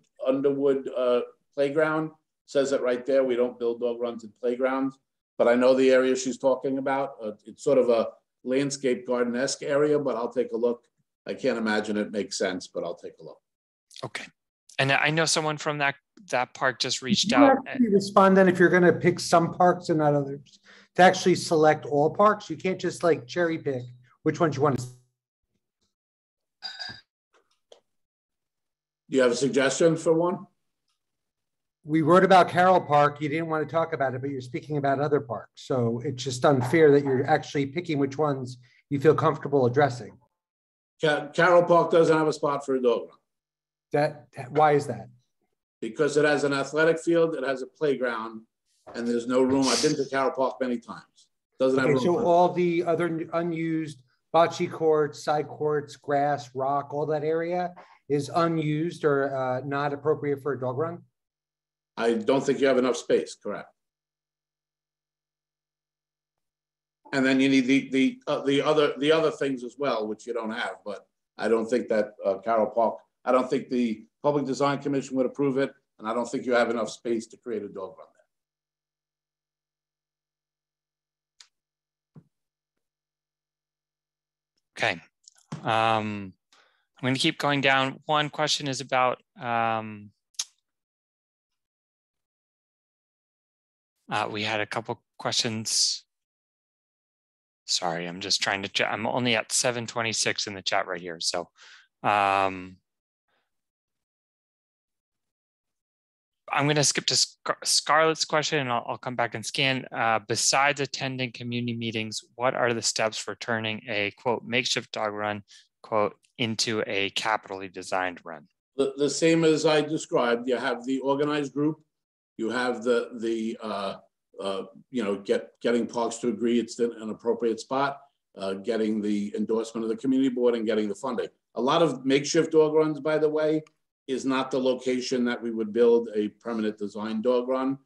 Playground, says it right there. We don't build dog runs in playgrounds, but I know the area she's talking about. It's sort of a landscape garden-esque area, but I'll take a look. I can't imagine it makes sense, but I'll take a look. Okay. And I know someone from that park just reached you out. Respond then if you're going to pick some parks and not others. To actually select all parks, you can't just like cherry pick which ones you want to. Do you have a suggestion for one? We wrote about Carroll Park. You didn't want to talk about it, but you're speaking about other parks. So it's just unfair that you're actually picking which ones you feel comfortable addressing. Carroll Park doesn't have a spot for a dog run. Why is that? Because it has an athletic field, it has a playground, and there's no room. I've been to Carroll Park many times. Doesn't have room. So all the other unused bocce courts, side courts, grass, rock, all that area is unused or not appropriate for a dog run? I don't think you have enough space, correct. And then you need the other things as well, which you don't have. But I don't think that Carroll Park, I don't think the Public Design Commission would approve it, and I don't think you have enough space to create a dog run there. Okay. I'm going to keep going down. One question is about we had a couple questions. Sorry, I'm just trying to check. I'm only at 726 in the chat right here. So I'm going to skip to Scarlett's question and I'll come back and scan. Besides attending community meetings, what are the steps for turning a, quote, makeshift dog run, quote, into a capitally designed run? The same as I described. You have the organized group. You have getting parks to agree it's an appropriate spot, getting the endorsement of the community board and getting the funding. A lot of makeshift dog runs, by the way, is not the location that we would build a permanent design dog run.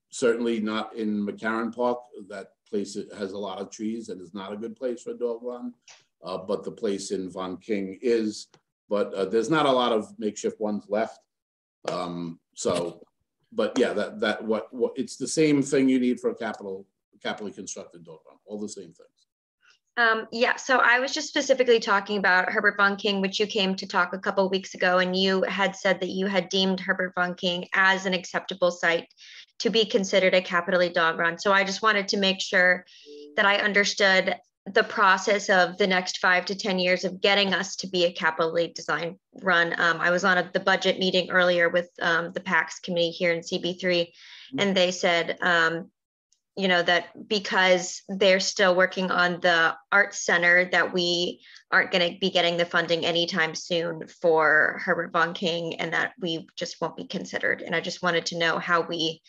Certainly not in McCarran Park. That place has a lot of trees and is not a good place for a dog run. But the place in Von King is, but there's not a lot of makeshift ones left. But yeah, what it's the same thing you need for a capitally constructed dog run, all the same things. Yeah, so I was just specifically talking about Herbert Von King, which you came to talk a couple of weeks ago, and you had said that you had deemed Herbert Von King as an acceptable site to be considered a capitally dog run. So I just wanted to make sure that I understood the process of the next 5 to 10 years of getting us to be a capitally designed run. I was on the budget meeting earlier with the PACS committee here in CB3, and they said, that because they're still working on the arts center, that we aren't going to be getting the funding anytime soon for Herbert Von King, and that we just won't be considered. And I just wanted to know how we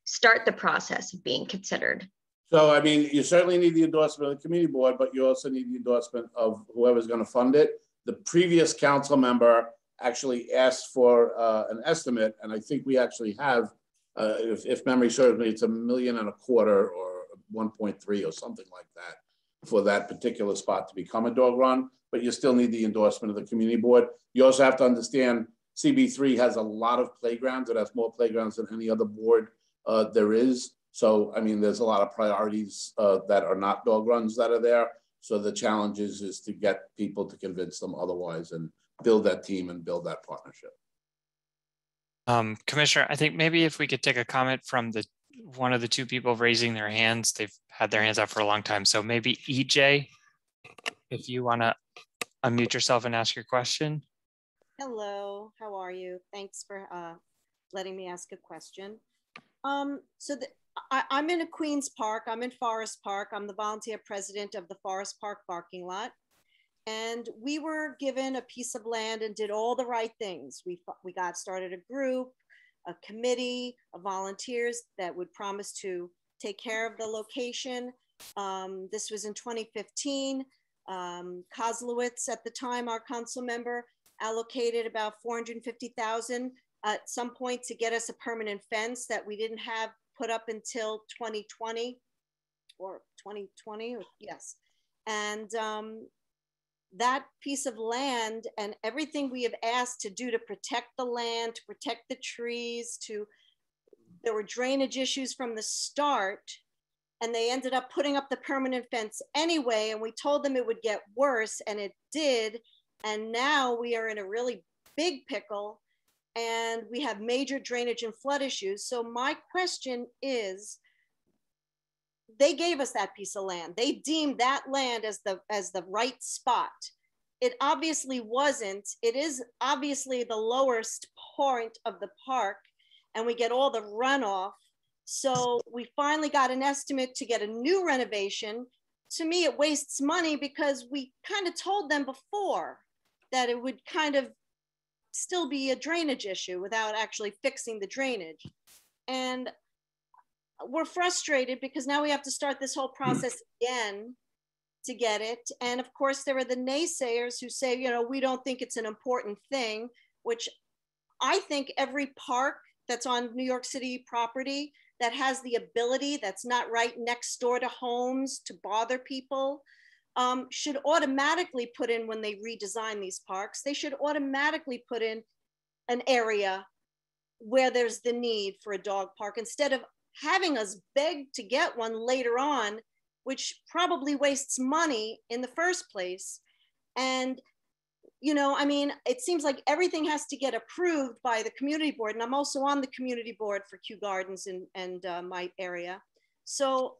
start the process of being considered. So, I mean, you certainly need the endorsement of the community board, but you also need the endorsement of whoever's going to fund it. The previous council member actually asked for an estimate, and I think we actually have, if memory serves me, it's $1.25 million or 1.3 or something like that for that particular spot to become a dog run, but you still need the endorsement of the community board. You also have to understand CB3 has a lot of playgrounds. It has more playgrounds than any other board there is. So, I mean, there's a lot of priorities that are not dog runs that are there. So the challenge is to get people to convince them otherwise and build that team and build that partnership. Commissioner, I think maybe if we could take a comment from one of the two people raising their hands. They've had their hands up for a long time. So maybe EJ, if you want to unmute yourself and ask your question. Hello, how are you? Thanks for letting me ask a question. I'm in a Queens Park. I'm in Forest Park. I'm the volunteer president of the Forest Park parking lot. And we were given a piece of land and did all the right things. We started a group, a committee of volunteers that would promise to take care of the location. This was in 2015. Kozlowitz at the time, our council member, allocated about $450,000 at some point to get us a permanent fence that we didn't have put up until 2020 or 2020, yes. And that piece of land and everything we have asked to do to protect the land, to protect the trees, there were drainage issues from the start, and they ended up putting up the permanent fence anyway, and we told them it would get worse, and it did. And now we are in a really big pickle, and we have major drainage and flood issues. So my question is, they gave us that piece of land. They deemed that land as the right spot. It obviously wasn't. It is obviously the lowest point of the park, and we get all the runoff. So we finally got an estimate to get a new renovation. To me, it wastes money because we kind of told them before that it would kind of still be a drainage issue without actually fixing the drainage. And we're frustrated because now we have to start this whole process again to get it. And of course, there are the naysayers who say, you know, we don't think it's an important thing, which I think every park that's on New York City property that has the ability, that's not right next door to homes to bother people, should automatically put in, when they redesign these parks, they should automatically put in an area where there's the need for a dog park instead of having us beg to get one later on, which probably wastes money in the first place. And, you know, I mean, it seems like everything has to get approved by the community board. And I'm also on the community board for Kew Gardens and my area. So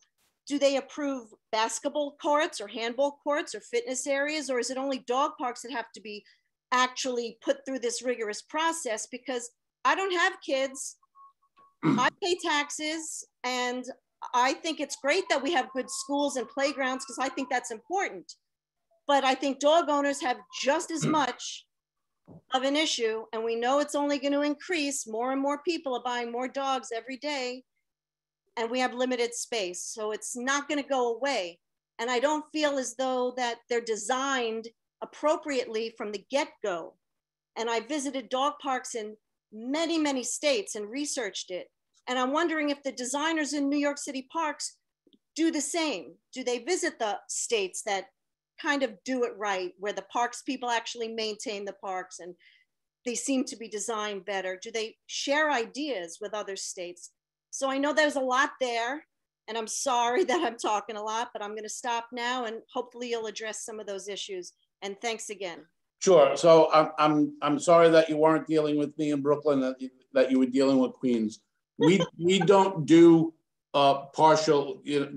do they approve basketball courts or handball courts or fitness areas? Or is it only dog parks that have to be actually put through this rigorous process? Because I don't have kids. I pay taxes, and I think it's great that we have good schools and playgrounds because I think that's important. But I think dog owners have just as much of an issue, and we know it's only going to increase. More and more people are buying more dogs every day, and we have limited space. So it's not going to go away. And I don't feel as though that they're designed appropriately from the get-go. And I visited dog parks in many, many states and researched it. And I'm wondering if the designers in New York City parks do the same. Do they visit the states that kind of do it right, where the parks people actually maintain the parks and they seem to be designed better? Do they share ideas with other states? So I know there's a lot there, and I'm sorry that I'm talking a lot, but I'm going to stop now, and hopefully you'll address some of those issues. And thanks again. Sure. So I'm sorry that you weren't dealing with me in Brooklyn, that you were dealing with Queens. We don't do partial. You know,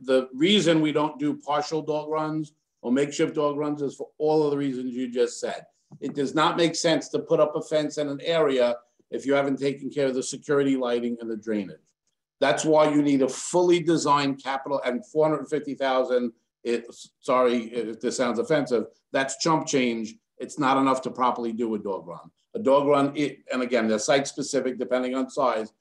the reason we don't do partial dog runs or makeshift dog runs is for all of the reasons you just said. It does not make sense to put up a fence in an area if you haven't taken care of the security lighting and the drainage. That's why you need a fully designed capital, and $450,000. Sorry if this sounds offensive. That's chump change. It's not enough to properly do a dog run. A dog run, and again, they're site specific depending on size.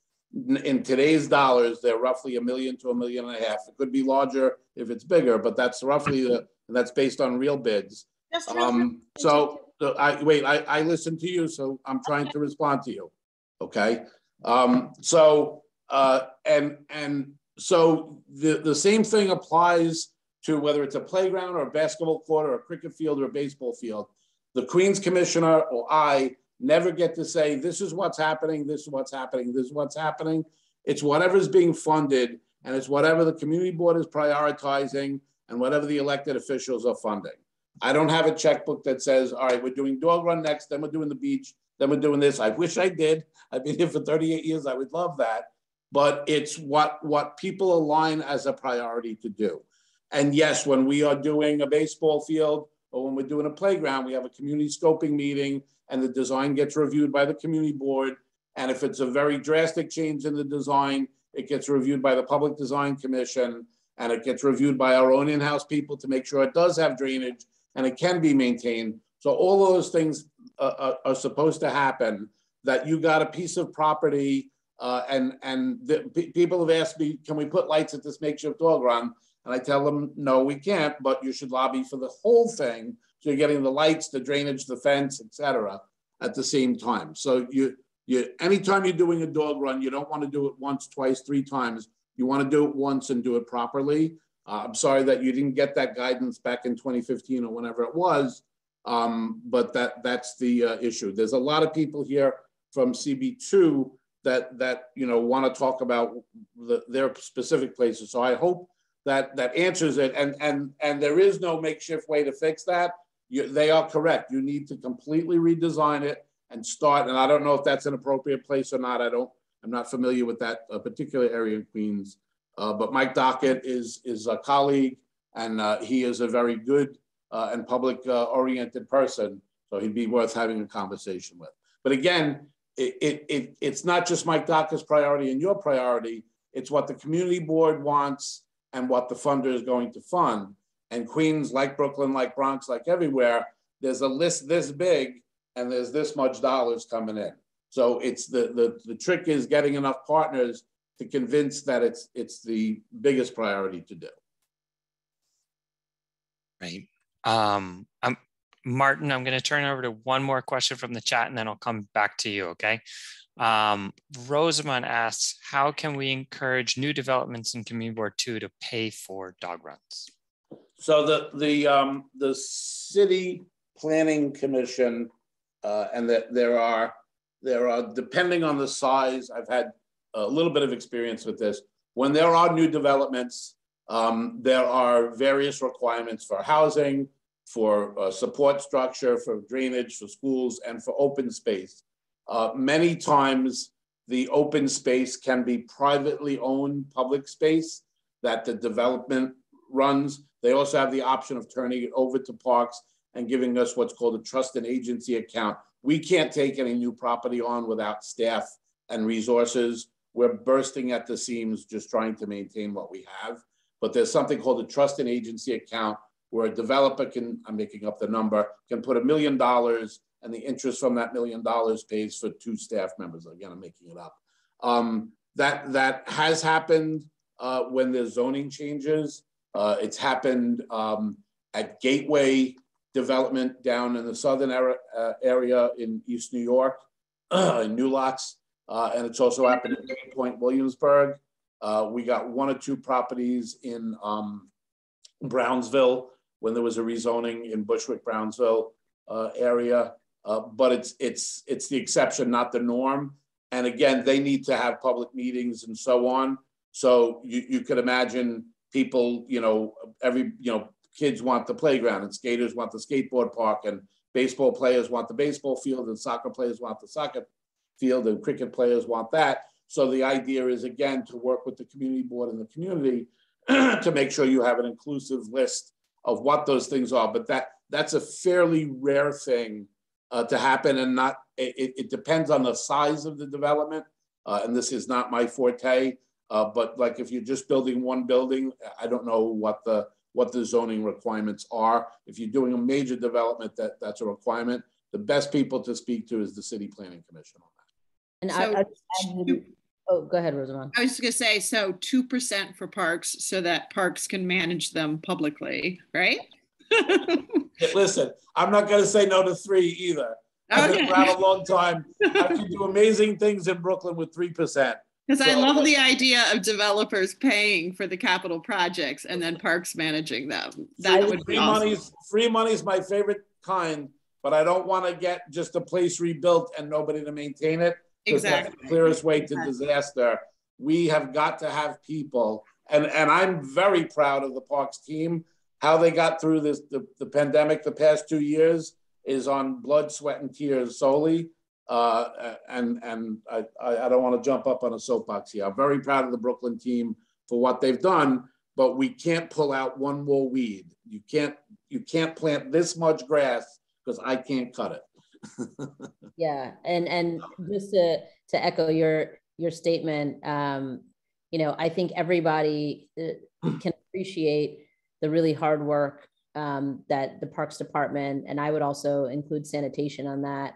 In today's dollars, they're roughly $1 million to $1.5 million. It could be larger if it's bigger, but that's roughly and that's based on real bids. I listened to you, so I'm trying to respond to you. Okay. So the same thing applies to whether it's a playground or a basketball court or a cricket field or a baseball field. The Queens Commissioner or I never get to say, this is what's happening, this is what's happening, this is what's happening. It's whatever's being funded, and it's whatever the community board is prioritizing and whatever the elected officials are funding. I don't have a checkbook that says, all right, we're doing dog run next, then we're doing the beach, then we're doing this. I wish I did. I've been here for 38 years. I would love that. But it's what people align as a priority to do. And yes, when we are doing a baseball field or when we're doing a playground, we have a community scoping meeting and the design gets reviewed by the community board. And if it's a very drastic change in the design, it gets reviewed by the Public Design Commission, and it gets reviewed by our own in-house people to make sure it does have drainage and it can be maintained. So all those things are supposed to happen, that you got a piece of property people have asked me, can we put lights at this makeshift dog run? And I tell them, no, we can't, but you should lobby for the whole thing. So you're getting the lights, the drainage, the fence, etc., at the same time. So anytime you're doing a dog run, you don't want to do it once, twice, 3 times. You want to do it once and do it properly. I'm sorry that you didn't get that guidance back in 2015 or whenever it was, but that's the issue. There's a lot of people here from CB2 that want to talk about their specific places. So I hope that answers it. And there is no makeshift way to fix that. They are correct. You need to completely redesign it and start. And I don't know if that's an appropriate place or not. I'm not familiar with that particular area in Queens. But Mike Dockett is a colleague, and he is a very good and public-oriented person. So he'd be worth having a conversation with. But again, it's not just Mike Dockett's priority and your priority. It's what the community board wants and what the funder is going to fund. And Queens, like Brooklyn, like Bronx, like everywhere, there's a list this big and there's this much dollars coming in. So it's the trick is getting enough partners to convince that it's the biggest priority to do. Right. Martin, I'm going to turn over to one more question from the chat and then I'll come back to you, okay? Rosamond asks, how can we encourage new developments in Community Board 2 to pay for dog runs? So the City Planning Commission, and that there are, depending on the size, I've had a little bit of experience with this. When there are new developments, there are various requirements for housing, for support structure, for drainage, for schools, and for open space. Many times the open space can be privately owned public space that the development runs. They also have the option of turning it over to parks and giving us what's called a trust and agency account. We can't take any new property on without staff and resources. We're bursting at the seams just trying to maintain what we have. But there's something called a trust and agency account where a developer can, I'm making up the number, can put $1 million and the interest from that $1 million pays for 2 staff members. Again, I'm making it up. That has happened when there's zoning changes. It's happened at Gateway Development down in the southern area in East New York, in New Lots. And it's also happened in Greenpoint, Williamsburg. We got 1 or 2 properties in Brownsville when there was a rezoning in Bushwick, Brownsville area. But it's the exception, not the norm. And again, they need to have public meetings and so on. So you could imagine people, kids want the playground and skaters want the skateboard park and baseball players want the baseball field and soccer players want the soccer field and cricket players want that. So the idea is, again, to work with the community board and the community to make sure you have an inclusive list of what those things are. But that's a fairly rare thing to happen, and it depends on the size of the development. And this is not my forte, but like if you're just building one building, I don't know what the zoning requirements are. If you're doing a major development, that's a requirement. The best people to speak to is the City Planning Commission on that. And oh, go ahead, Rosamond. I was just going to say, so 2% for parks so that parks can manage them publicly, right? Listen, I'm not going to say no to 3 either. I've been around a long time. I can do amazing things in Brooklyn with 3%. Because I love the idea of developers paying for the capital projects and then parks managing them. That would be awesome. Free money is my favorite kind, but I don't want to get just a place rebuilt and nobody to maintain it. Exactly. That's the clearest way to disaster. We have got to have people, and I'm very proud of the Parks team. How they got through this, the pandemic the past 2 years is on blood, sweat, and tears solely. And I don't want to jump up on a soapbox here. I'm very proud of the Brooklyn team for what they've done, but we can't pull out one more weed. You can't plant this much grass because I can't cut it. Yeah, and just to echo your statement, you know, I think everybody can appreciate the really hard work that the Parks Department, and I would also include sanitation on that.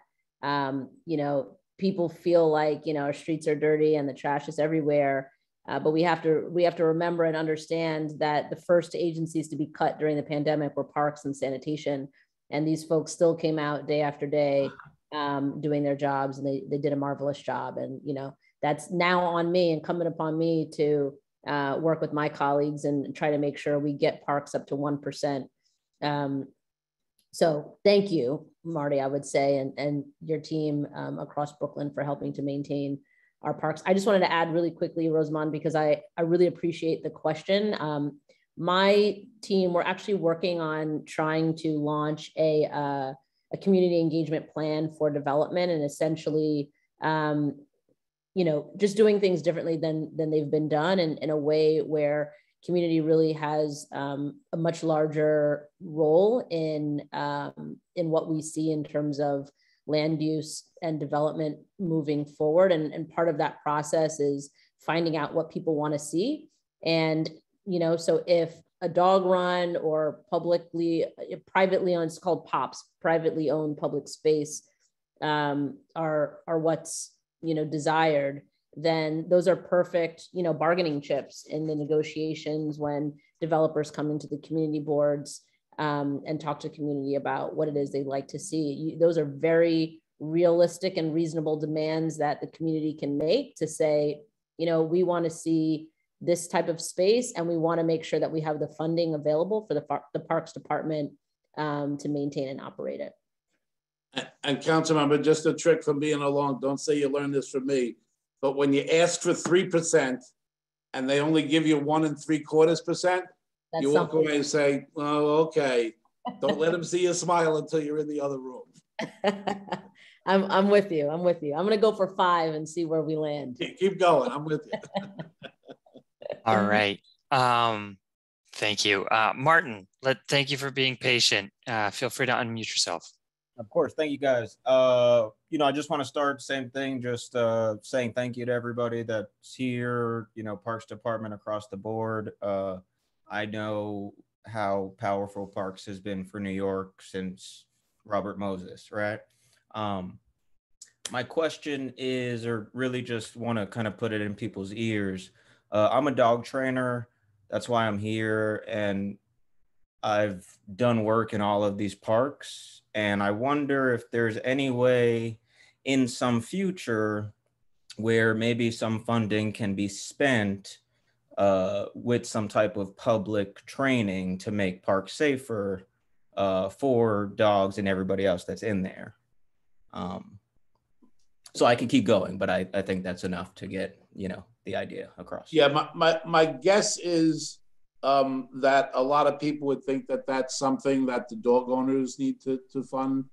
You know, people feel like, you know, our streets are dirty and the trash is everywhere, but we have to remember and understand that the first agencies to be cut during the pandemic were parks and sanitation, and these folks still came out day after day doing their jobs, and they did a marvelous job. And you know, that's now on me, incumbent upon me to work with my colleagues and try to make sure we get parks up to 1%. So thank you, Marty, I would say, and your team across Brooklyn for helping to maintain our parks. I just wanted to add really quickly, Rosamond, because I really appreciate the question. My team, we're actually working on trying to launch a community engagement plan for development, and essentially, you know, just doing things differently than they've been done, and in a way where community really has a much larger role in what we see in terms of land use and development moving forward. And part of that process is finding out what people want to see. And, you know, so if a dog run or privately owned, it's called POPs, privately owned public space, are what's, you know, desired, then those are perfect, you know, bargaining chips in the negotiations when developers come into the community boards and talk to community about what it is they'd like to see. Those are very realistic and reasonable demands that the community can make to say, you know, we want to see this type of space, and we want to make sure that we have the funding available for the Parks Department to maintain and operate it. And Councilmember, just a trick from being along, don't say you learned this from me, but when you ask for 3% and they only give you 1 3/4%, you walk away and say, "Oh, okay." Don't let them see you smile until you're in the other room. I'm with you. I'm with you. I'm going to go for 5 and see where we land. Keep going. I'm with you. All right. Thank you. Martin, thank you for being patient. Feel free to unmute yourself. Of course. Thank you, guys. You know, I just want to start same thing, just saying thank you to everybody that's here, you know, Parks Department across the board. I know how powerful Parks has been for New York since Robert Moses, right? My question is, or really just want to kind of put it in people's ears. I'm a dog trainer. That's why I'm here. And I've done work in all of these parks. And I wonder if there's any way in some future where maybe some funding can be spent with some type of public training to make parks safer for dogs and everybody else that's in there. So I can keep going, but I think that's enough to get, you know, the idea across. Yeah, my guess is that a lot of people would think that that's something that the dog owners need to fund,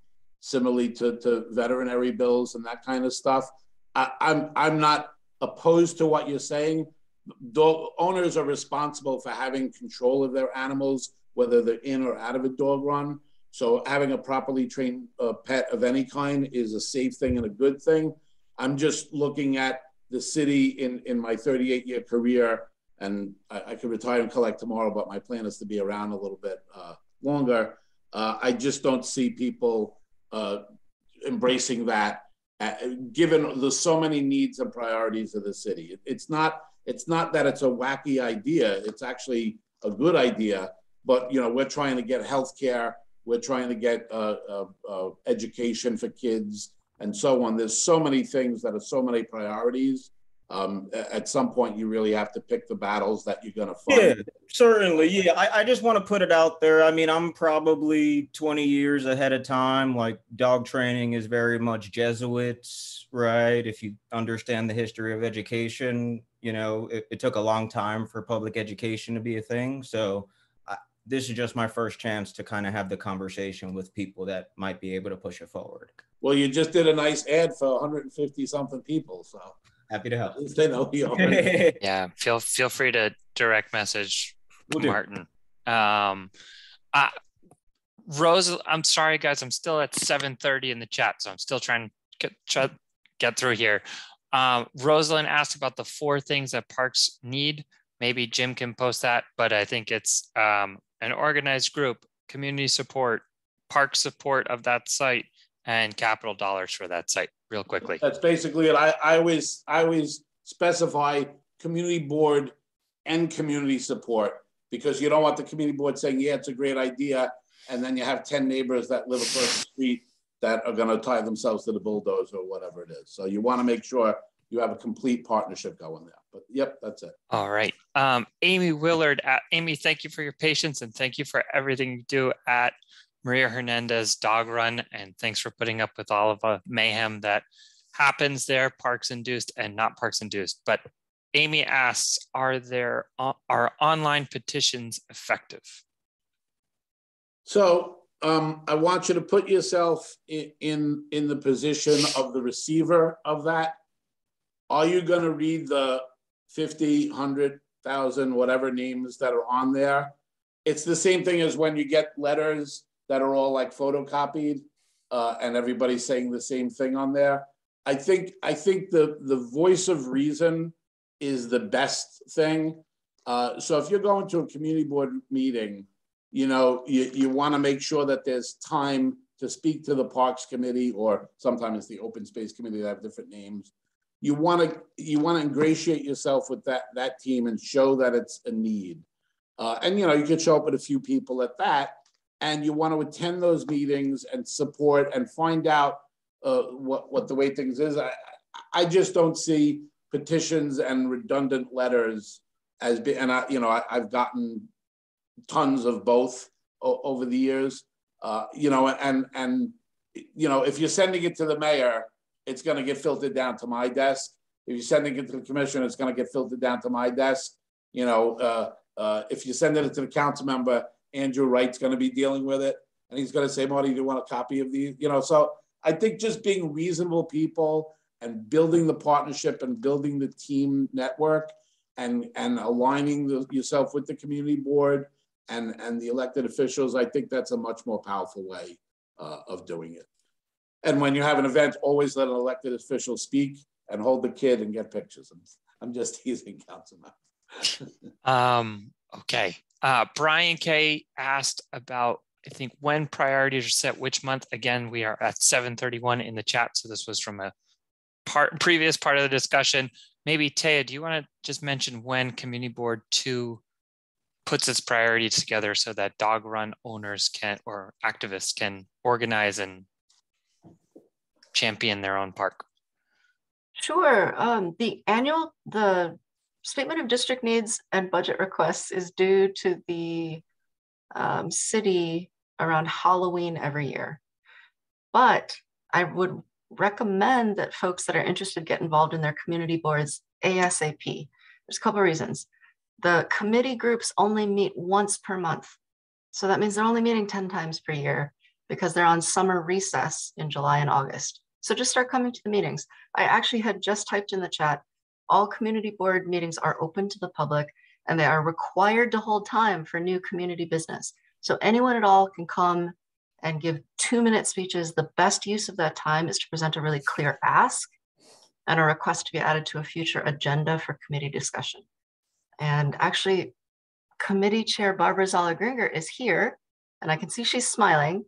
similarly to veterinary bills and that kind of stuff. I'm not opposed to what you're saying. Dog owners are responsible for having control of their animals, whether they're in or out of a dog run. So having a properly trained pet of any kind is a safe thing and a good thing. I'm just looking at the city in my 38-year career, and I could retire and collect tomorrow, but my plan is to be around a little bit longer. I just don't see people embracing that, given the so many needs and priorities of the city. It's not that it's a wacky idea. It's actually a good idea, but you know, we're trying to get healthcare. We're trying to get education for kids and so on. There's so many things that are so many priorities At some point, you really have to pick the battles that you're going to fight. Yeah, certainly. Yeah, I just want to put it out there. I mean, I'm probably 20 years ahead of time. Like, dog training is very much Jesuits, right? If you understand the history of education, you know, it took a long time for public education to be a thing. So this is just my first chance to kind of have the conversation with people that might be able to push it forward. Well, you just did a nice ad for 150 something people, so. Happy to help. They know you already. Yeah, feel free to direct message Martin. Rose, I'm sorry guys, I'm still at 7:30 in the chat, so I'm still trying to get through here. Rosalind asked about the 4 things that parks need. Maybe Jim can post that, but I think it's an organized group, community support, park support of that site, and capital dollars for that site. Real quickly. That's basically it. I always specify community board and community support, because you don't want the community board saying, yeah, it's a great idea, and then you have 10 neighbors that live across the street that are going to tie themselves to the bulldozer or whatever it is. So you want to make sure you have a complete partnership going there. But yep, that's it. All right. Amy Willard, Amy, thank you for your patience and thank you for everything you do at Maria Hernandez Dog Run, and thanks for putting up with all of the mayhem that happens there, parks induced and not parks induced. But Amy asks, are online petitions effective? So I want you to put yourself in the position of the receiver of that. Are you going to read the 50, 100,000, whatever names that are on there? It's the same thing as when you get letters that are all like photocopied and everybody's saying the same thing on there. I think the voice of reason is the best thing. So if you're going to a community board meeting, you know, you want to make sure that there's time to speak to the Parks Committee, or sometimes it's the Open Space Committee that have different names. You want to ingratiate yourself with that team and show that it's a need. And you know, you could show up with a few people at that, and you want to attend those meetings and support and find out what the way things is. I just don't see petitions and redundant letters as being, and I've gotten tons of both over the years. You know, and you know, if you're sending it to the mayor, it's going to get filtered down to my desk. If you're sending it to the commissioner, it's going to get filtered down to my desk. You know, if you're sending it to the council member, Andrew Wright's going to be dealing with it, and he's going to say, Marty, do you want a copy of these? You know, so I think just being reasonable people and building the partnership and building the team network and aligning yourself with the community board and the elected officials, I think that's a much more powerful way of doing it. And when you have an event, always let an elected official speak and hold the kid and get pictures. I'm just teasing, Councilman. Okay. Brian K asked about, I think, when priorities are set, which month. Again, we are at 7:31 in the chat. So this was from a previous part of the discussion. Maybe Taya, do you want to just mention when Community Board 2 puts its priorities together so that dog run owners can, or activists can, organize and champion their own park? Sure. The Statement of District Needs and Budget Requests is due to the city around Halloween every year. But I would recommend that folks that are interested get involved in their community boards ASAP. There's a couple of reasons. The committee groups only meet once per month. So that means they're only meeting 10 times per year because they're on summer recess in July and August. So just start coming to the meetings. I actually had just typed in the chat, all community board meetings are open to the public and they are required to hold time for new community business. So anyone at all can come and give 2-minute speeches. The best use of that time is to present a really clear ask and a request to be added to a future agenda for committee discussion. And actually, Committee Chair Barbara Zoller-Gringer is here, and I can see she's smiling.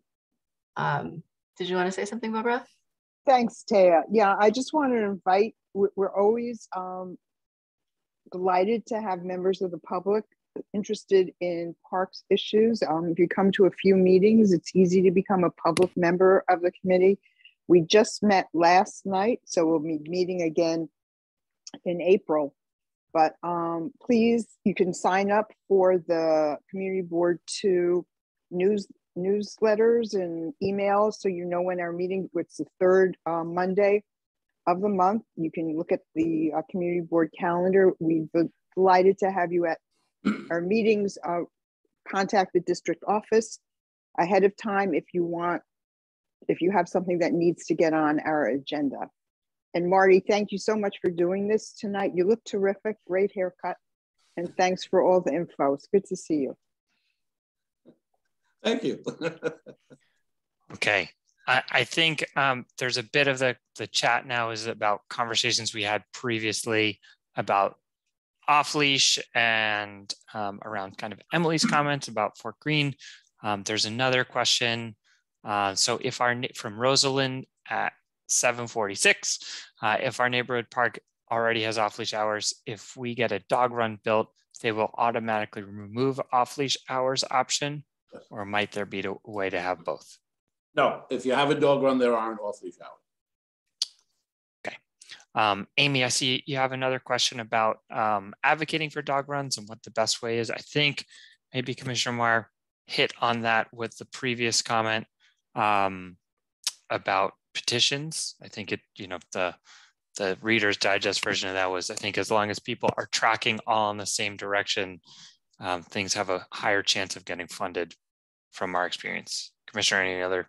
Did you want to say something, Barbara? Thanks, Taya. Yeah, I just want to invite, we're always delighted to have members of the public interested in parks issues. If you come to a few meetings, it's easy to become a public member of the committee. We just met last night, so we'll be meeting again in April. But please, you can sign up for the Community Board 2 newsletters and emails so you know when our meeting, it's the third Monday of the month. You can look at the Community Board calendar. We've delighted to have you at our meetings. Contact the district office ahead of time if you have something that needs to get on our agenda. And Marty, thank you so much for doing this tonight. You look terrific, great haircut, and thanks for all the info. It's good to see you. Thank you. Okay, I think there's a bit of the chat now is about conversations we had previously about off leash and around kind of Emily's comments about Fort Greene. There's another question. So if from Rosalind at 746, if our neighborhood park already has off-leash hours, if we get a dog run built, they will automatically remove off-leash hours option, or might there be a way to have both? No, if you have a dog run, there aren't off-leash hours. Okay. Amy, I see you have another question about advocating for dog runs and what the best way is. I think maybe Commissioner Maher hit on that with the previous comment about petitions. I think the Reader's Digest version of that was, I think as long as people are tracking all in the same direction, things have a higher chance of getting funded from our experience. Commissioner, any other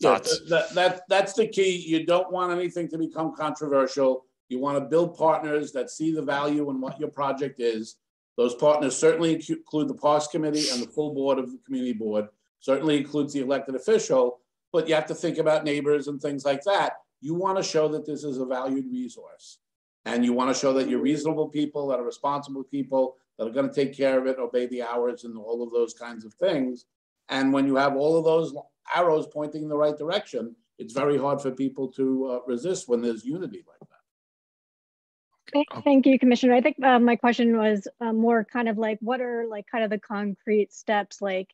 thoughts? That's the key. You don't want anything to become controversial. You want to build partners that see the value in what your project is. Those partners certainly include the Parks Committee and the full board of the Community Board, certainly includes the elected official, but you have to think about neighbors and things like that. You want to show that this is a valued resource. And you want to show that you're reasonable people, that are responsible people, that are going to take care of it, obey the hours and all of those kinds of things. And when you have all of those arrows pointing in the right direction, it's very hard for people to resist when there's unity like that. Thank you, Commissioner. I think my question was more kind of like, what are like kind of the concrete steps? Like,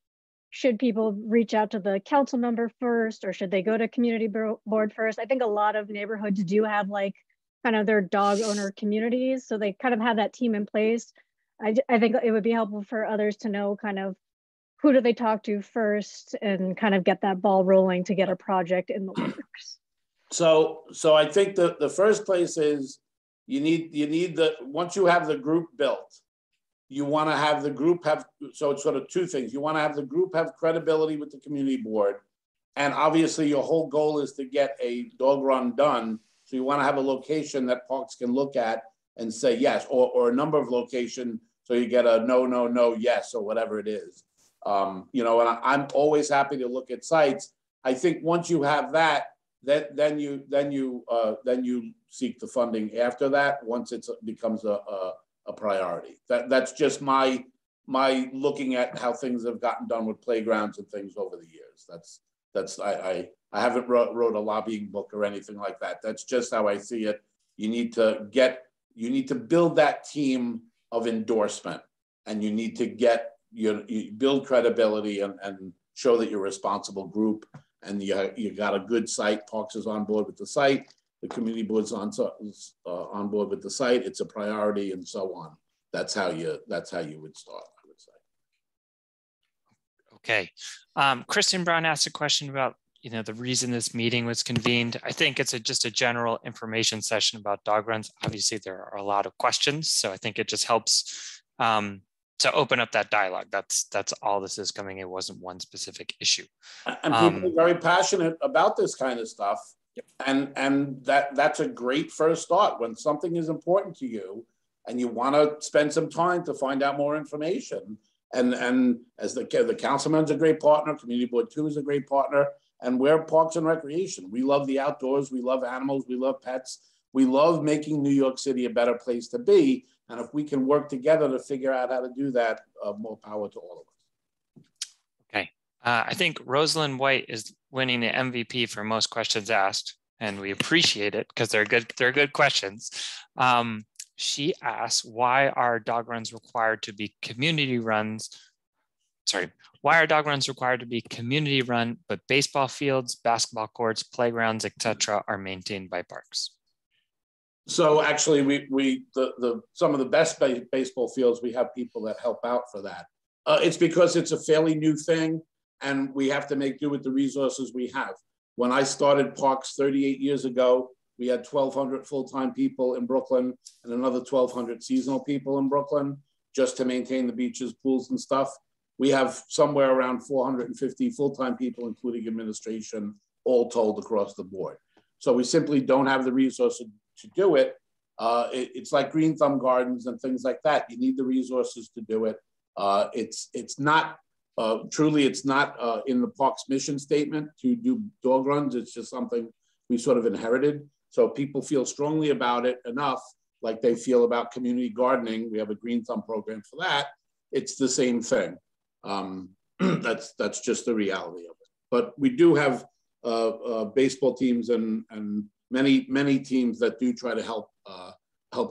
should people reach out to the council member first, or should they go to community board first? I think a lot of neighborhoods do have like kind of their dog owner communities, so they kind of have that team in place. I think it would be helpful for others to know kind of who do they talk to first and kind of get that ball rolling to get a project in the works. So I think the first place is you need once you have the group built, you want to have the group have, so it's sort of two things. You want to have the group have credibility with the community board. And obviously your whole goal is to get a dog run done. So you want to have a location that parks can look at and say yes, or a number of locations. So you get a no, no, no, yes, or whatever it is. And I'm always happy to look at sites. I think once you have that, then you seek the funding after that, once it becomes a priority. That's just my looking at how things have gotten done with playgrounds and things over the years. I haven't wrote a lobbying book or anything like that. That's just how I see it. You need to build that team of endorsement, and you need to you build credibility and show that you're a responsible group, and you got a good site. Parks is on board with the site. The community board's on board with the site. It's a priority, and so on. That's how you would start, I would say. Okay. Kristen Brown asked a question about the reason this meeting was convened. I think it's just a general information session about dog runs. Obviously, there are a lot of questions, so I think it just helps to open up that dialogue. That's all this is coming. It wasn't one specific issue. And people are very passionate about this kind of stuff. Yep. And that's a great first start. When something is important to you and you want to spend some time to find out more information, and as the councilman's a great partner, Community Board 2 is a great partner, and we're Parks and Recreation. We love the outdoors, we love animals, we love pets, we love making New York City a better place to be. And if we can work together to figure out how to do that, more power to all of us. Okay. I think Rosalind White is winning the MVP for most questions asked, and we appreciate it because they're good questions. She asks, why are dog runs required to be community runs? Sorry, why are dog runs required to be community run, but baseball fields, basketball courts, playgrounds, etc., are maintained by parks? So actually, some of the best baseball fields, we have people that help out for that. It's because it's a fairly new thing, and we have to make do with the resources we have. When I started Parks 38 years ago, we had 1,200 full-time people in Brooklyn and another 1,200 seasonal people in Brooklyn just to maintain the beaches, pools, and stuff. We have somewhere around 450 full-time people, including administration, all told across the board. So we simply don't have the resources to do it. It's like Green Thumb Gardens and things like that. You need the resources to do it. It's not, truly, it's not in the park's mission statement to do dog runs. It's just something we sort of inherited. So people feel strongly about it enough, like they feel about community gardening. We have a Green Thumb program for that. It's the same thing. That's just the reality of it. But we do have baseball teams and many teams that do try to help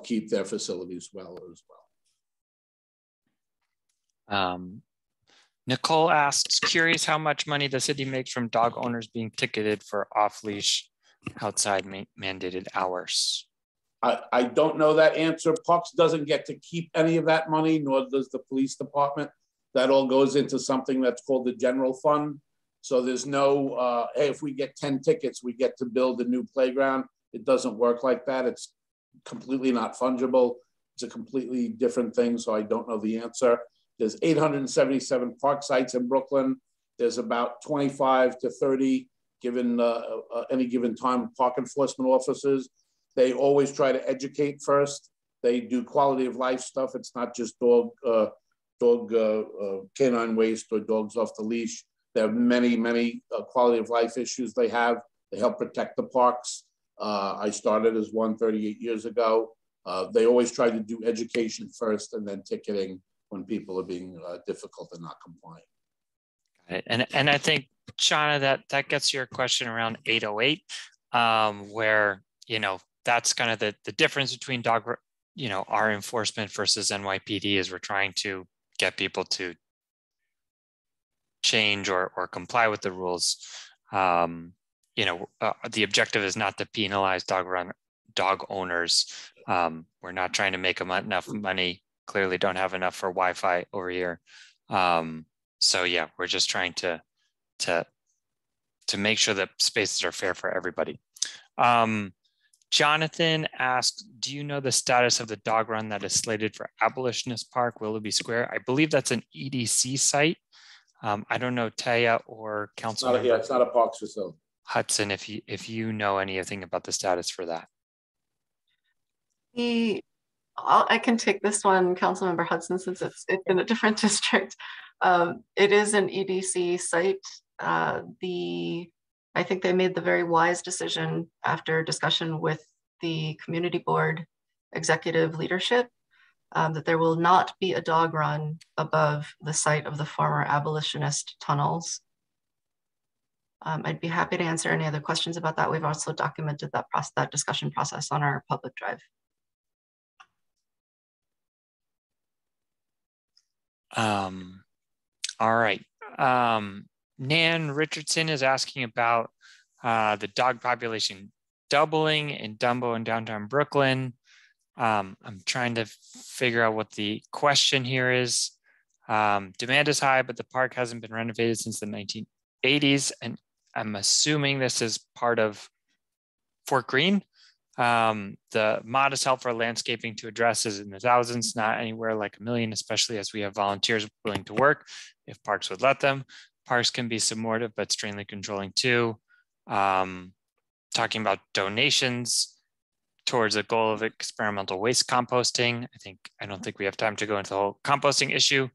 keep their facilities well as well. Nicole asks, curious how much money the city makes from dog owners being ticketed for off-leash outside mandated hours. I don't know that answer. Parks doesn't get to keep any of that money, nor does the police department. That all goes into something that's called the general fund. So there's no, hey, if we get 10 tickets, we get to build a new playground. It doesn't work like that. It's completely not fungible. It's a completely different thing, so I don't know the answer. There's 877 park sites in Brooklyn. There's about 25 to 30 given any given time park enforcement officers. They always try to educate first. They do quality of life stuff. It's not just canine waste or dogs off the leash. There are many quality of life issues they have. They help protect the parks. I started as one 38 years ago. They always try to do education first and then ticketing when people are being difficult and not compliant. And I think, Shauna, that gets your question around 808, where, that's kind of the difference between our enforcement versus NYPD is we're trying to get people to change or comply with the rules. The objective is not to penalize dog owners. We're not trying to make them enough money. Clearly don't have enough for Wi-Fi over here. So yeah, we're just trying to make sure that spaces are fair for everybody. Jonathan asked, do you know the status of the dog run that is slated for Abolitionist Park, Willoughby Square? I believe that's an EDC site. I don't know, Taya or Council. Yeah, it's not a parks facility. Hudson, if you know anything about the status for that. I can take this one, Councilmember Hudson, since it's in a different district. It is an EDC site. I think they made the very wise decision after discussion with the community board executive leadership that there will not be a dog run above the site of the former abolitionist tunnels. I'd be happy to answer any other questions about that. We've also documented that discussion process on our public drive. All right. Nan Richardson is asking about the dog population doubling in Dumbo and downtown Brooklyn. I'm trying to figure out what the question here is. Demand is high, but the park hasn't been renovated since the 1980s. And I'm assuming this is part of Fort Greene. The modest help for landscaping to address is in the thousands, not anywhere like $1 million, especially as we have volunteers willing to work if parks would let them. Parks can be supportive, but extremely controlling too. Talking about donations towards a goal of experimental waste composting. I don't think we have time to go into the whole composting issue.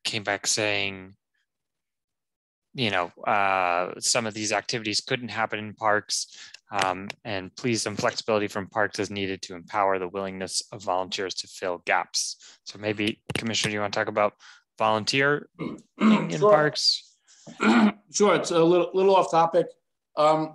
Came back saying, some of these activities couldn't happen in parks, and please some flexibility from parks is needed to empower the willingness of volunteers to fill gaps. So maybe, Commissioner, you want to talk about volunteer in parks? Sure, it's a little off topic.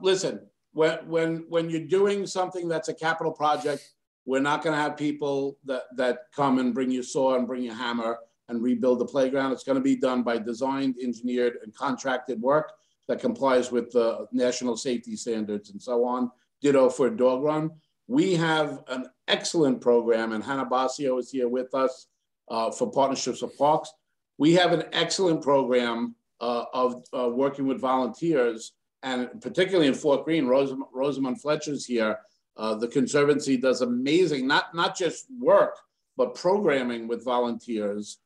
Listen, when you're doing something that's a capital project, we're not going to have people that come and bring you saw and bring you hammer and rebuild the playground. It's going to be done by designed, engineered, and contracted work. that complies with the national safety standards and so on. Ditto for a dog run. We have an excellent program, and Hannah Basio is here with us for Partnerships of Parks. We have an excellent program of working with volunteers, and particularly in Fort Greene, Rosamund Fletcher's here. The Conservancy does amazing, not just work, but programming with volunteers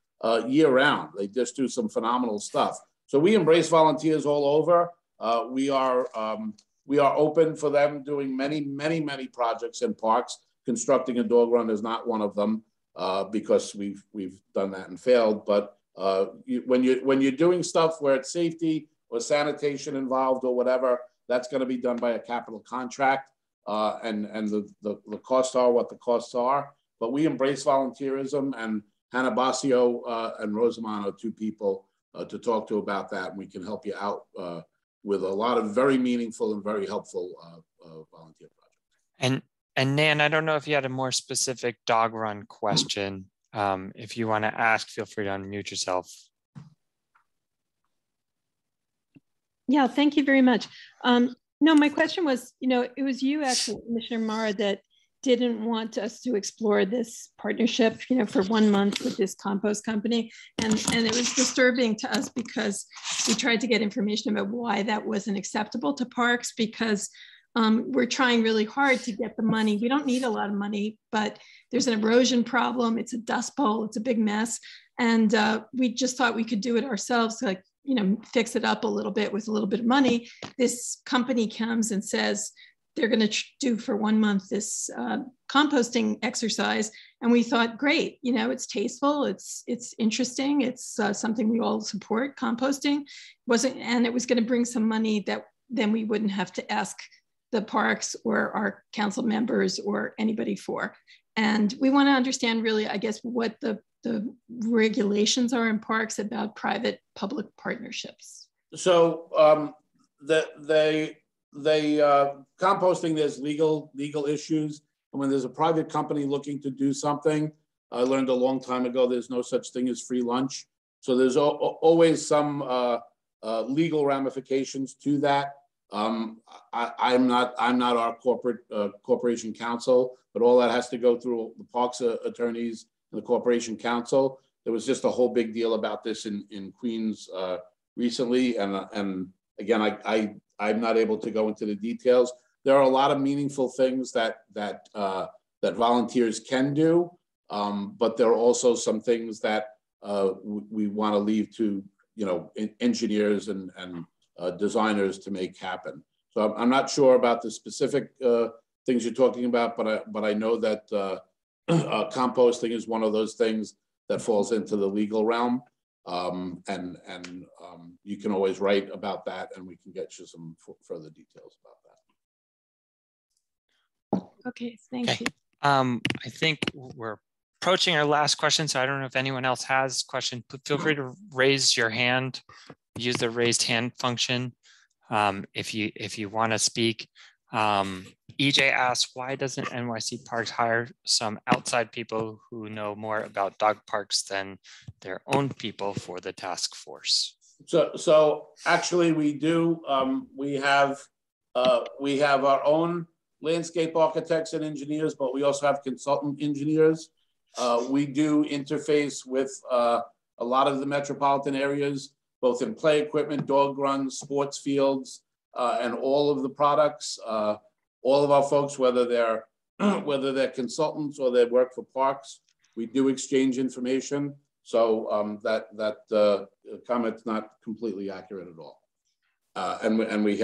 year round. They just do some phenomenal stuff. So we embrace volunteers all over. We are open for them doing many projects in parks. Constructing a dog run is not one of them because we've done that and failed. But when you're doing stuff where it's safety or sanitation involved or whatever, that's going to be done by a capital contract, and the costs are what the costs are. But we embrace volunteerism, and Hannah Basio and Rosamond are two people to talk to about that, and we can help you out with a lot of very meaningful and very helpful volunteer projects. And Nan, I don't know if you had a more specific dog run question. If you want to ask, feel free to unmute yourself. Yeah, thank you very much. No, my question was, it was you actually, Commissioner Maher, that didn't want us to explore this partnership, for 1 month with this compost company. And it was disturbing to us because we tried to get information about why that wasn't acceptable to parks, because we're trying really hard to get the money. We don't need a lot of money, but there's an erosion problem. It's a dust bowl. It's a big mess. And we just thought we could do it ourselves, like, fix it up a little bit with a little bit of money. This company comes and says they're going to do for 1 month this composting exercise. And we thought, great, it's tasteful. It's interesting. It's something we all support, composting. And it was going to bring some money that then we wouldn't have to ask the parks or our council members or anybody for. And we want to understand really, I guess, what the regulations are in parks about private-public partnerships. So composting, there's legal issues. And when there's a private company looking to do something, I learned a long time ago, there's no such thing as free lunch. So there's always some legal ramifications to that. I'm not our corporation counsel, but all that has to go through the parks attorneys and the corporation counsel. There was just a whole big deal about this in Queens recently, and again, I'm not able to go into the details. There are a lot of meaningful things that volunteers can do, but there are also some things that we want to leave to engineers and designers to make happen. So I'm not sure about the specific things you're talking about, but I know that composting is one of those things that falls into the legal realm, and you can always write about that, and we can get you some further details about that. Okay, thank you. I think we're approaching our last question, so I don't know if anyone else has a question. Feel free to raise your hand. Use the raised hand function if you want to speak. EJ asks, why doesn't NYC Parks hire some outside people who know more about dog parks than their own people for the task force? So actually we do. We have our own landscape architects and engineers, but we also have consultant engineers. We do interface with a lot of the metropolitan areas, both in play equipment, dog runs, sports fields, and all of the products. All of our folks, whether they're consultants or they work for parks, we do exchange information. So that comment's not completely accurate at all. And we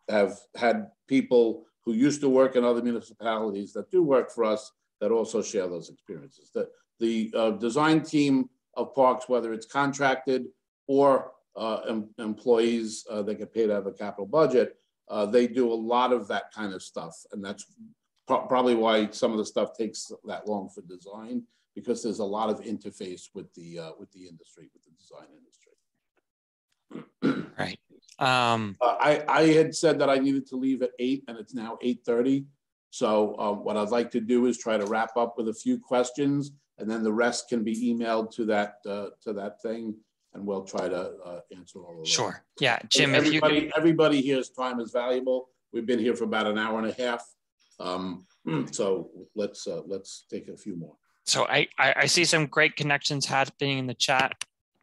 have had people who used to work in other municipalities that do work for us that also share those experiences. The design team of parks, whether it's contracted or employees that get paid out of a capital budget, they do a lot of that kind of stuff. And that's probably why some of the stuff takes that long for design, because there's a lot of interface with the industry, with the design industry. Right. I had said that I needed to leave at 8 and it's now 8:30. So what I'd like to do is try to wrap up with a few questions, and then the rest can be emailed to that thing. and we'll try to answer all of those. Sure. Yeah, Jim, everybody here's time is valuable. We've been here for about an hour and a half. So let's take a few more. So I see some great connections happening in the chat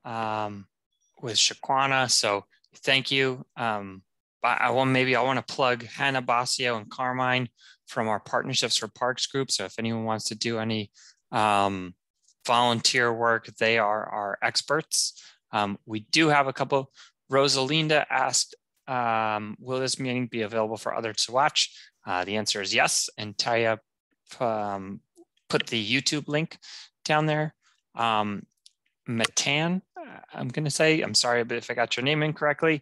with Shaquana. So thank you. I want to plug Hannah Basio and Carmine from our Partnerships for Parks group. So if anyone wants to do any volunteer work, they are our experts. We do have a couple. Rosalinda asked, will this meeting be available for others to watch? The answer is yes. And Taya put the YouTube link down there. Matan, I'm going to say, I'm sorry but if I got your name incorrectly.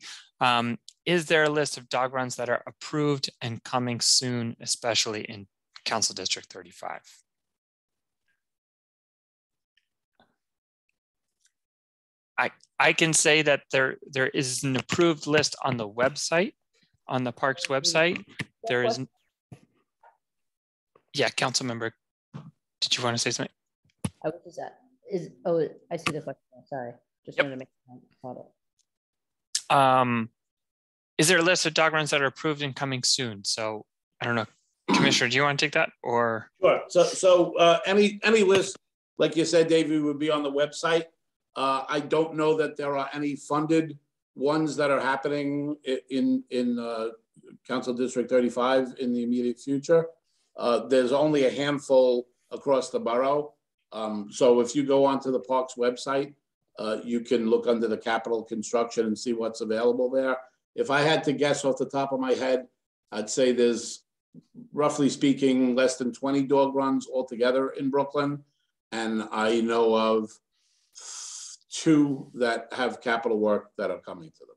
Is there a list of dog runs that are approved and coming soon, especially in Council District 35? I can say that there is an approved list on the website, on the Parks website. There is, yeah, council member, did you want to say something? What is that? I see the question. Sorry, just wanted to make sure I caught it. Is there a list of dog runs that are approved and coming soon? So I don't know, Commissioner, do you want to take that or? Sure. So any list, like you said, David, would be on the website. I don't know that there are any funded ones that are happening in Council District 35 in the immediate future. There's only a handful across the borough. So if you go onto the Parks website, you can look under the capital construction and see what's available there. If I had to guess off the top of my head, I'd say there's, roughly speaking, less than 20 dog runs altogether in Brooklyn. And I know of 2 that have capital work that are coming to them.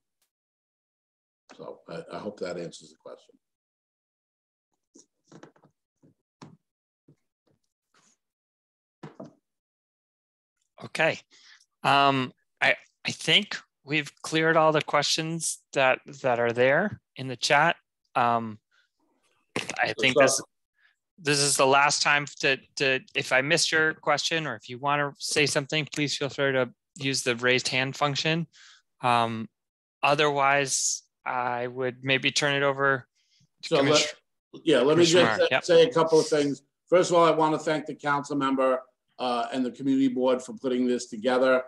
So I hope that answers the question. Okay. I think we've cleared all the questions that are there in the chat. I think this is the last time to if I missed your question or if you want to say something, please feel free to use the raised hand function. Otherwise, I would maybe turn it over to Commissioner. Let me just say a couple of things. First of all, I want to thank the council member and the community board for putting this together.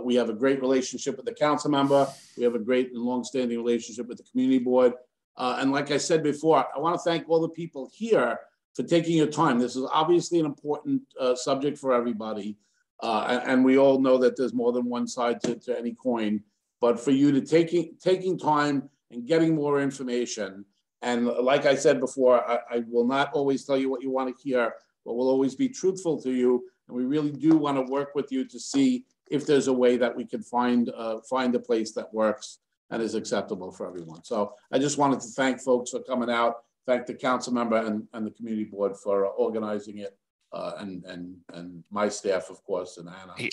We have a great relationship with the council member. We have a great and long-standing relationship with the community board. And like I said before, I want to thank all the people here for taking your time. This is obviously an important subject for everybody. And we all know that there's more than one side to any coin. But for you to taking time and getting more information, and like I said before, I will not always tell you what you want to hear, but we'll always be truthful to you. And we really do want to work with you to see if there's a way that we can find a place that works and is acceptable for everyone. So I just wanted to thank folks for coming out, thank the council member and the community board for organizing it, and my staff, of course, and Anna.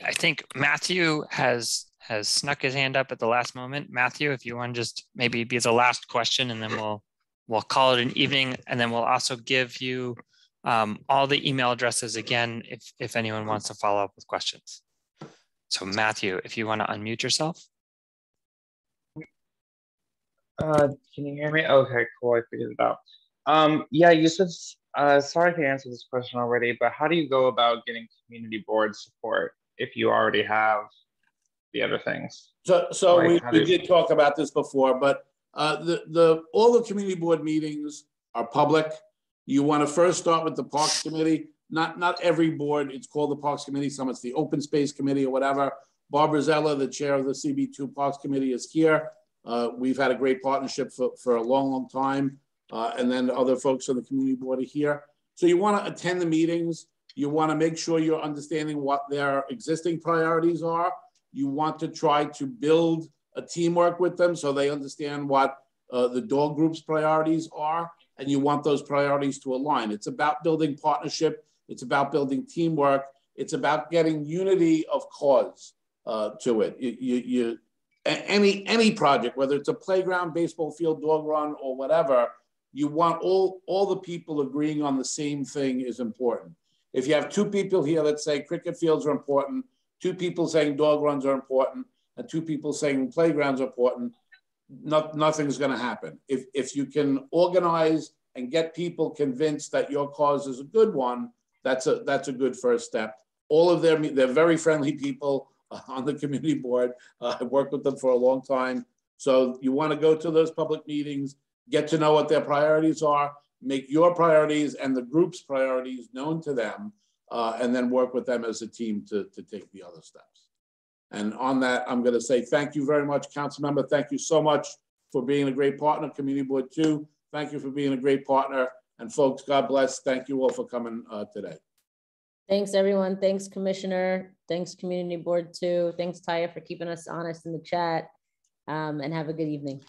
I think Matthew has snuck his hand up at the last moment. Matthew, if you want to just maybe be the last question, and then we'll call it an evening, and then we'll also give you all the email addresses again if anyone wants to follow up with questions. So Matthew, if you want to unmute yourself. Can you hear me? Okay, cool. I figured it out. Yeah, you said, sorry if you answered this question already, but how do you go about getting community board support if you already have the other things? So we did talk about this before, but all the community board meetings are public. You want to first start with the Parks Committee. Not every board, it's called the Parks Committee. Some it's the Open Space Committee or whatever. Barbara Zella, the chair of the CB2 Parks Committee, is here. We've had a great partnership for a long time. And then other folks on the community board are here. So you want to attend the meetings. You want to make sure you're understanding what their existing priorities are. You want to try to build a teamwork with them so they understand what the dog group's priorities are. And you want those priorities to align. It's about building partnership. It's about building teamwork. It's about getting unity of cause to it. Any project, whether it's a playground, baseball field, dog run, or whatever, you want all the people agreeing on the same thing is important. If you have 2 people here that say cricket fields are important, two people saying dog runs are important and two people saying playgrounds are important, nothing's going to happen. If you can organize and get people convinced that your cause is a good one, that's a good first step. All of them, they're very friendly people on the community board. I've worked with them for a long time. So you want to go to those public meetings, get to know what their priorities are, make your priorities and the group's priorities known to them, and then work with them as a team to take the other steps. And on that, I'm going to say thank you very much, council member. Thank you so much for being a great partner. Community board 2, thank you for being a great partner. And folks, God bless. Thank you all for coming today. Thanks, everyone. Thanks, Commissioner. Thanks, Community Board 2. Thanks, Taya, for keeping us honest in the chat. And have a good evening.